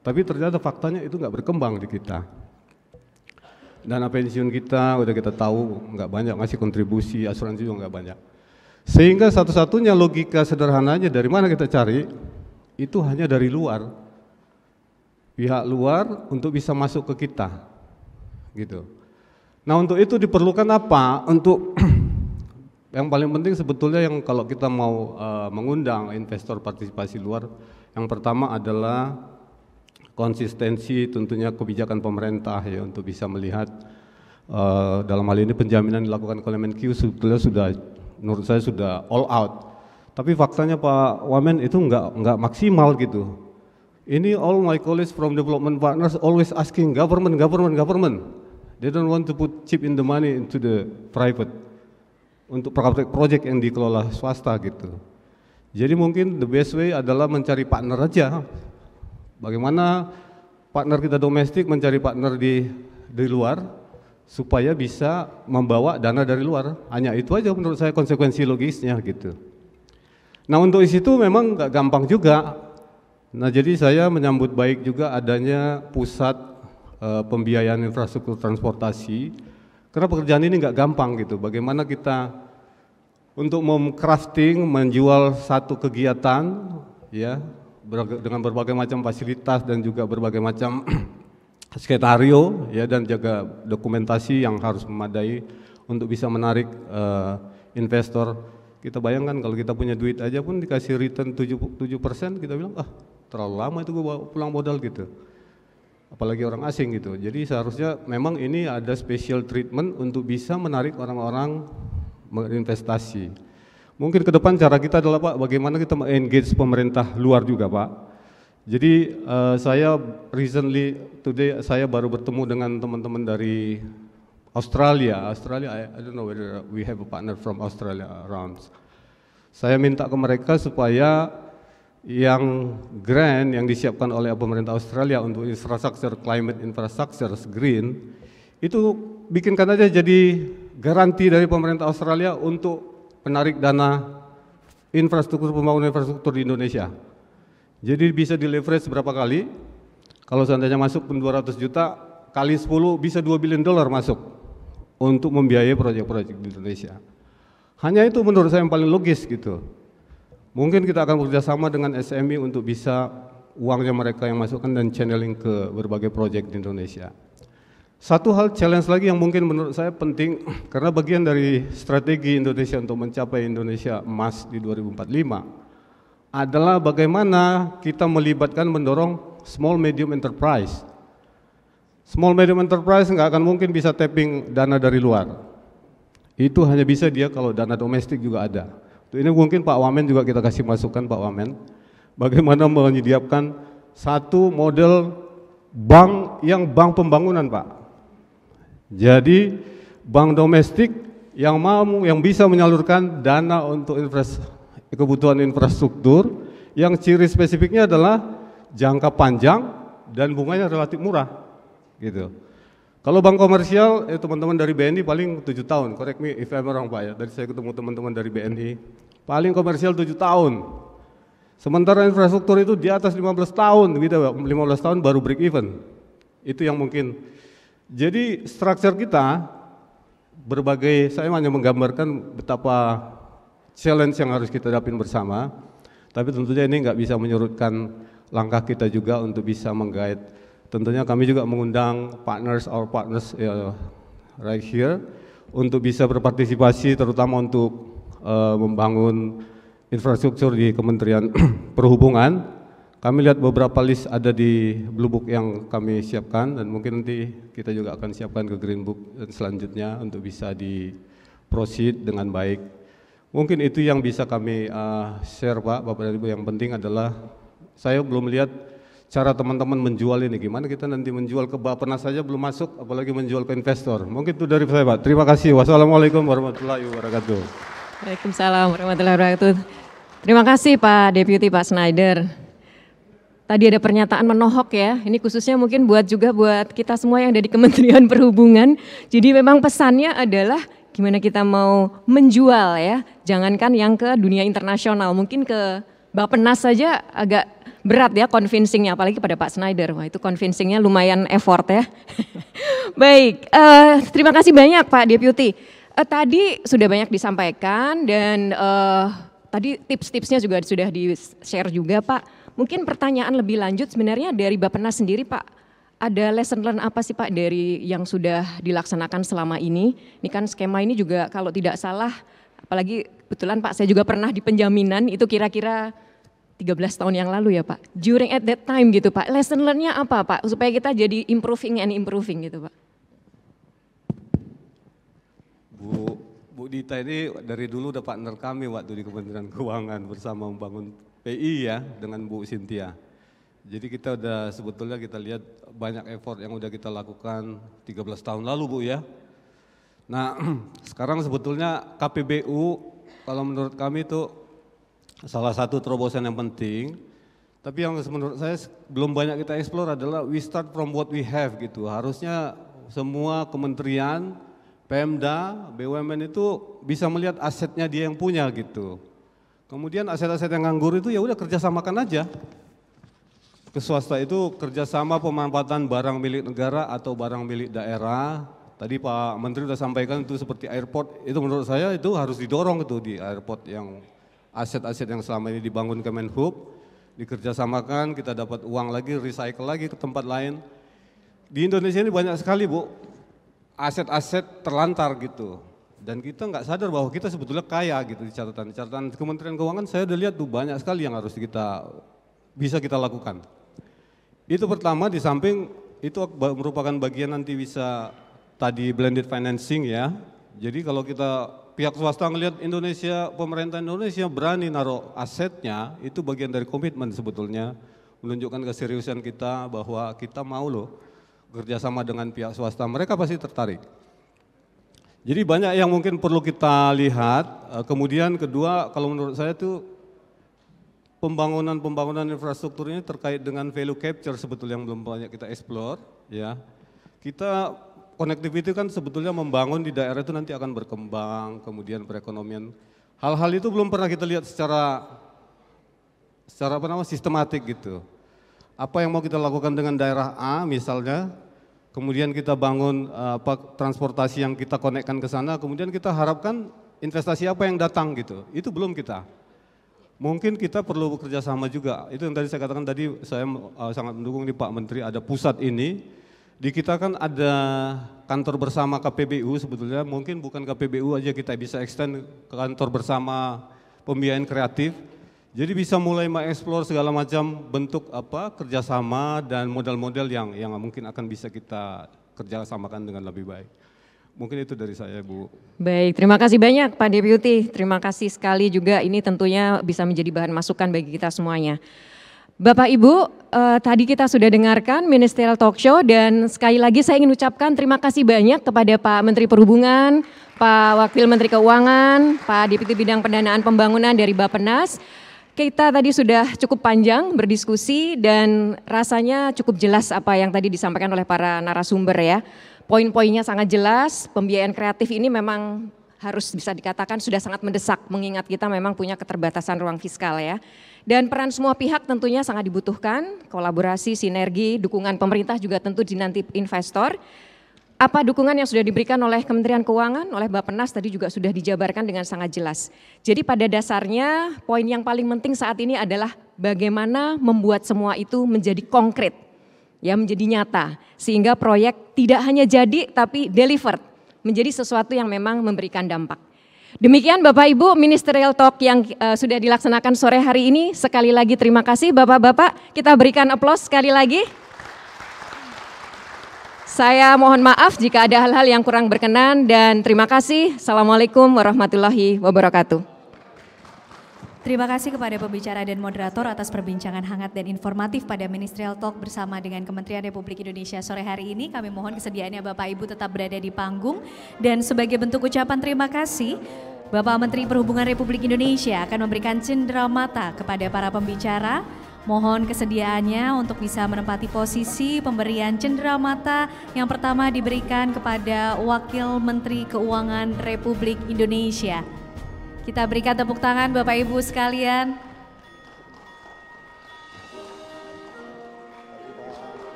tapi ternyata faktanya itu nggak berkembang di kita. Dana pensiun kita udah kita tahu nggak banyak ngasih kontribusi, asuransi juga nggak banyak. Sehingga satu-satunya logika sederhananya dari mana kita cari, itu hanya dari luar. Pihak luar untuk bisa masuk ke kita. Gitu. Nah, untuk itu diperlukan apa? Untuk yang paling penting sebetulnya yang kalau kita mau mengundang investor partisipasi luar, yang pertama adalah konsistensi tentunya kebijakan pemerintah ya, untuk bisa melihat dalam hal ini penjaminan dilakukan oleh Kemenq sebetulnya sudah, menurut saya sudah all out. Tapi faktanya Pak Wamen itu enggak maksimal gitu. Ini all my colleagues from development partners always asking government. They don't want to put chip in the money into the private untuk project yang dikelola swasta gitu. Jadi mungkin the best way adalah mencari partner aja. Bagaimana partner kita domestik mencari partner di luar supaya bisa membawa dana dari luar. Hanya itu aja menurut saya konsekuensi logisnya gitu. Nah, untuk itu memang nggak gampang juga. Nah, jadi saya menyambut baik juga adanya pusat pembiayaan infrastruktur transportasi, Karena pekerjaan ini nggak gampang gitu. Bagaimana kita untuk crafting, menjual satu kegiatan, ya, dengan berbagai macam fasilitas dan juga berbagai macam skenario, ya, dan jaga dokumentasi yang harus memadai untuk bisa menarik investor. Kita bayangkan kalau kita punya duit aja pun dikasih return 7%, kita bilang terlalu lama itu gue pulang modal gitu. Apalagi orang asing gitu. Jadi seharusnya memang ini ada special treatment untuk bisa menarik orang-orang berinvestasi. Mungkin ke depan cara kita adalah Pak, bagaimana kita engage pemerintah luar juga Pak. Jadi saya recently today saya baru bertemu dengan teman-teman dari Australia. I don't know whether we have a partner from Australia around. Saya minta ke mereka supaya yang grant yang disiapkan oleh pemerintah Australia untuk infrastruktur climate infrastructure green itu bikinkan aja jadi garansi dari pemerintah Australia untuk menarik dana infrastruktur pembangunan infrastruktur di Indonesia. Jadi bisa di leverage berapa kali? Kalau seandainya masuk pun 200 juta kali 10 bisa $2 billion masuk untuk membiayai proyek-proyek di Indonesia. Hanya itu menurut saya yang paling logis gitu. Mungkin kita akan bekerjasama dengan SME untuk bisa uangnya mereka yang masukkan dan channeling ke berbagai proyek di Indonesia. Satu hal challenge lagi yang mungkin menurut saya penting, karena bagian dari strategi Indonesia untuk mencapai Indonesia emas di 2045 adalah bagaimana kita melibatkan mendorong small medium enterprise. Small medium enterprise nggak akan mungkin bisa tapping dana dari luar. Itu hanya bisa dia kalau dana domestik juga ada. Ini mungkin Pak Wamen juga kita kasih masukan Pak Wamen, bagaimana menyediakan satu model bank yang bank pembangunan Pak. Jadi bank domestik yang bisa menyalurkan dana untuk kebutuhan infrastruktur yang ciri spesifiknya adalah jangka panjang dan bunganya relatif murah, gitu. Kalau bank komersial, teman-teman dari BNI paling 7 tahun, correct me if I'm wrong Pak ya, dari saya ketemu teman-teman dari BNI, paling komersial 7 tahun. Sementara infrastruktur itu di atas 15 tahun, gitu, 15 tahun baru break even. Itu yang mungkin. Jadi struktur kita berbagai, saya hanya menggambarkan betapa challenge yang harus kita hadapin bersama, tapi tentunya ini nggak bisa menyurutkan langkah kita juga untuk bisa meng-guide. Tentunya kami juga mengundang our partners right here untuk bisa berpartisipasi terutama untuk membangun infrastruktur di Kementerian Perhubungan. Kami lihat beberapa list ada di Blue Book yang kami siapkan dan mungkin nanti kita juga akan siapkan ke Green Book dan selanjutnya untuk bisa di proceed dengan baik. Mungkin itu yang bisa kami share Pak, Bapak dan Ibu. Yang penting adalah saya belum lihat cara teman-teman menjual ini, gimana kita nanti menjual ke Bappenas saja belum masuk, apalagi menjual ke investor. Mungkin itu dari saya Pak. Terima kasih. Wassalamualaikum warahmatullahi wabarakatuh. Waalaikumsalam warahmatullahi wabarakatuh. Terima kasih Pak Deputy Pak Schneider. Tadi ada pernyataan menohok ya, ini khususnya mungkin buat kita semua yang ada di Kementerian Perhubungan. Jadi memang pesannya adalah gimana kita mau menjual ya, jangankan yang ke dunia internasional, mungkin ke Bappenas saja agak berat ya convincingnya, apalagi pada Pak Schneider. Wah itu convincingnya lumayan effort ya. Baik, terima kasih banyak Pak Deputy. Tadi sudah banyak disampaikan dan tadi tips-tipsnya juga sudah di-share juga Pak. Mungkin pertanyaan lebih lanjut sebenarnya dari Bappenas sendiri Pak. Ada lesson learn apa sih Pak dari yang sudah dilaksanakan selama ini? Ini kan skema ini juga kalau tidak salah, apalagi kebetulan Pak saya juga pernah di penjaminan, itu kira-kira 13 tahun yang lalu ya Pak. During at that time gitu Pak, lesson learn-nya apa Pak? Supaya kita jadi improving gitu Pak. Bu Dita ini dari dulu udah partner kami waktu di Kementerian Keuangan bersama membangun PI ya dengan Bu Cynthia. Jadi kita udah sebetulnya kita lihat banyak effort yang udah kita lakukan 13 tahun lalu Bu ya. Nah sekarang sebetulnya KPBU kalau menurut kami itu salah satu terobosan yang penting. Tapi yang menurut saya belum banyak kita explore adalah we start from what we have gitu. Harusnya semua kementerian, Pemda, BUMN itu bisa melihat asetnya dia yang punya gitu. Kemudian aset-aset yang nganggur itu ya udah kerjasamakan aja. Ke swasta itu kerjasama pemanfaatan barang milik negara atau barang milik daerah Tadi Pak Menteri sudah sampaikan itu seperti airport, itu menurut saya itu harus didorong itu di airport yang aset-aset yang selama ini dibangun Kemenhub, dikerjasamakan, kita dapat uang lagi, recycle lagi ke tempat lain. Di Indonesia ini banyak sekali Bu, aset-aset terlantar gitu. Dan kita nggak sadar bahwa kita sebetulnya kaya gitu di catatan Kementerian Keuangan. Saya udah lihat tuh banyak sekali yang harus bisa kita lakukan. Itu pertama, di samping itu merupakan bagian nanti bisa tadi blended financing ya. Jadi kalau kita pihak swasta ngelihat Indonesia, pemerintah Indonesia berani naruh asetnya, itu bagian dari komitmen sebetulnya, menunjukkan keseriusan kita bahwa kita mau loh kerjasama dengan pihak swasta, mereka pasti tertarik. Jadi banyak yang mungkin perlu kita lihat. Kemudian kedua, kalau menurut saya itu pembangunan infrastruktur ini terkait dengan value capture sebetulnya yang belum banyak kita explore ya. Kita connectivity kan sebetulnya membangun di daerah itu nanti akan berkembang, kemudian perekonomian. Hal-hal itu belum pernah kita lihat secara sistematik gitu. Apa yang mau kita lakukan dengan daerah A misalnya, kemudian kita bangun transportasi yang kita konekkan ke sana, kemudian kita harapkan investasi apa yang datang gitu. Itu belum kita. Mungkin kita perlu bekerja sama juga. Itu yang tadi saya katakan tadi, saya sangat mendukung di Pak Menteri ada pusat ini. Di kita kan ada kantor bersama KPBU sebetulnya, mungkin bukan KPBU aja kita bisa extend ke kantor bersama pembiayaan kreatif. Jadi bisa mulai mengeksplor segala macam bentuk kerjasama dan model-model yang mungkin akan bisa kita kerjasamakan dengan lebih baik. Mungkin itu dari saya Bu. Baik, terima kasih banyak Pak Deputi. Terima kasih sekali juga, ini tentunya bisa menjadi bahan masukan bagi kita semuanya. Bapak Ibu, tadi kita sudah dengarkan Ministerial Talk Show dan sekali lagi saya ingin ucapkan terima kasih banyak kepada Pak Menteri Perhubungan, Pak Wakil Menteri Keuangan, Pak Deputi Bidang Pendanaan Pembangunan dari Bappenas. Kita tadi sudah cukup panjang berdiskusi dan rasanya cukup jelas apa yang tadi disampaikan oleh para narasumber ya. Poin-poinnya sangat jelas, pembiayaan kreatif ini memang harus bisa dikatakan sudah sangat mendesak mengingat kita memang punya keterbatasan ruang fiskal ya. Dan peran semua pihak tentunya sangat dibutuhkan, kolaborasi, sinergi, dukungan pemerintah juga tentu dinanti investor. Apa dukungan yang sudah diberikan oleh Kementerian Keuangan, oleh Bappenas tadi juga sudah dijabarkan dengan sangat jelas. Jadi pada dasarnya poin yang paling penting saat ini adalah bagaimana membuat semua itu menjadi konkret, ya menjadi nyata. Sehingga proyek tidak hanya jadi tapi delivered, menjadi sesuatu yang memang memberikan dampak. Demikian Bapak Ibu Ministerial Talk yang sudah dilaksanakan sore hari ini. Sekali lagi terima kasih Bapak-Bapak, kita berikan aplaus sekali lagi. Saya mohon maaf jika ada hal-hal yang kurang berkenan dan terima kasih. Assalamualaikum warahmatullahi wabarakatuh. Terima kasih kepada pembicara dan moderator atas perbincangan hangat dan informatif pada Ministerial Talk bersama dengan Kementerian Republik Indonesia sore hari ini. Kami mohon kesediaannya Bapak Ibu tetap berada di panggung dan sebagai bentuk ucapan terima kasih, Bapak Menteri Perhubungan Republik Indonesia akan memberikan cenderamata kepada para pembicara. Mohon kesediaannya untuk bisa menempati posisi pemberian cenderamata yang pertama diberikan kepada Wakil Menteri Keuangan Republik Indonesia. Kita berikan tepuk tangan Bapak Ibu sekalian.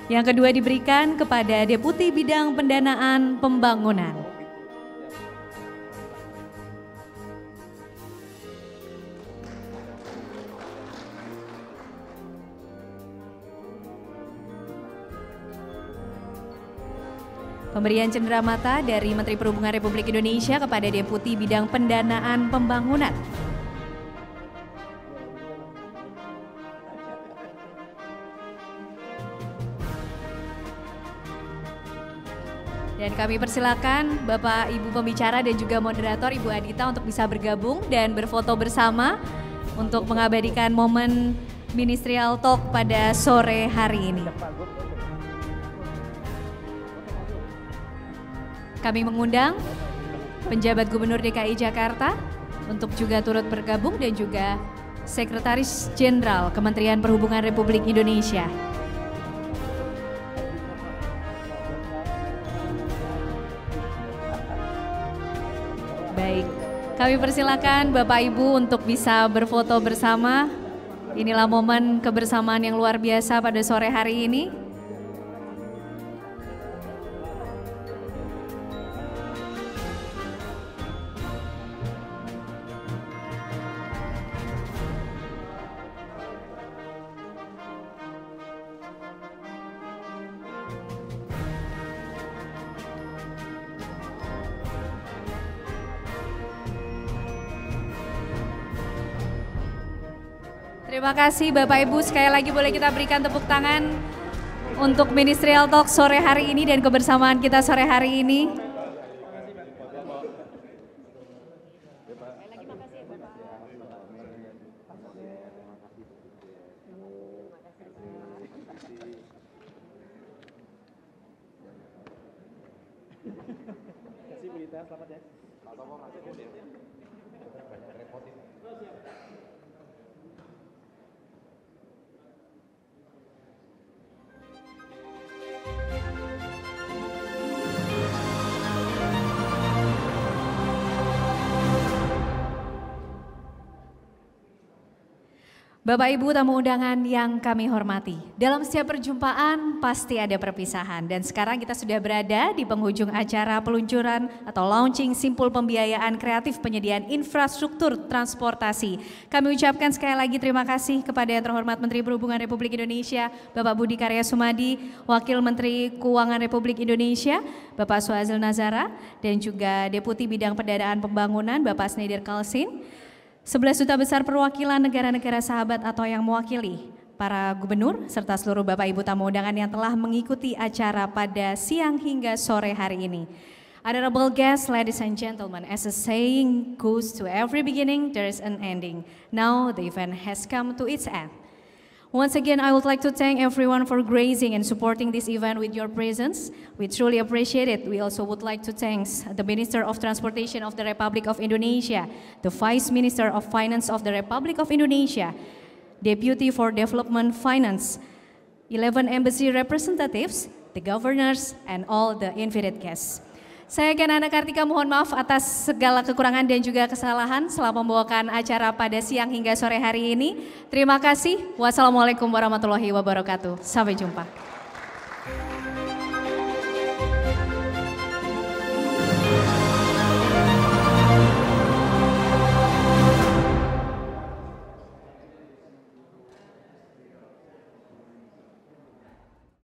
Yang kedua diberikan kepada Deputi Bidang Pendanaan Pembangunan. Pemberian cenderamata dari Menteri Perhubungan Republik Indonesia kepada Deputi Bidang Pendanaan Pembangunan. Dan kami persilakan Bapak Ibu pembicara dan juga moderator Ibu Adita untuk bisa bergabung dan berfoto bersama untuk mengabadikan momen Ministerial Talk pada sore hari ini. Kami mengundang penjabat Gubernur DKI Jakarta untuk juga turut bergabung dan juga Sekretaris Jenderal Kementerian Perhubungan Republik Indonesia. Baik, kami persilakan Bapak Ibu untuk bisa berfoto bersama. Inilah momen kebersamaan yang luar biasa pada sore hari ini. Terima kasih Bapak Ibu, sekali lagi boleh kita berikan tepuk tangan untuk Ministerial Talk sore hari ini dan kebersamaan kita sore hari ini. Bapak Ibu tamu undangan yang kami hormati, dalam setiap perjumpaan pasti ada perpisahan dan sekarang kita sudah berada di penghujung acara peluncuran atau launching simpul pembiayaan kreatif penyediaan infrastruktur transportasi. Kami ucapkan sekali lagi terima kasih kepada yang terhormat Menteri Perhubungan Republik Indonesia, Bapak Budi Karya Sumadi, Wakil Menteri Keuangan Republik Indonesia, Bapak Suhazil Nazara, dan juga Deputi Bidang Pendanaan Pembangunan, Bapak Snedir Kalsin. 11 Duta Besar Perwakilan Negara-Negara Sahabat atau yang mewakili para gubernur serta seluruh Bapak Ibu tamu undangan yang telah mengikuti acara pada siang hingga sore hari ini. Honorable guests, ladies and gentlemen, as a saying goes to every beginning, there is an ending. Now the event has come to its end. Once again, I would like to thank everyone for gracing and supporting this event with your presence. We truly appreciate it. We also would like to thank the Minister of Transportation of the Republic of Indonesia, the Vice Minister of Finance of the Republic of Indonesia, Deputy for Development Finance, 11 embassy representatives, the governors, and all the invited guests. Saya Ganana Kartika mohon maaf atas segala kekurangan dan juga kesalahan selama membawakan acara pada siang hingga sore hari ini. Terima kasih. Wassalamualaikum warahmatullahi wabarakatuh. Sampai jumpa.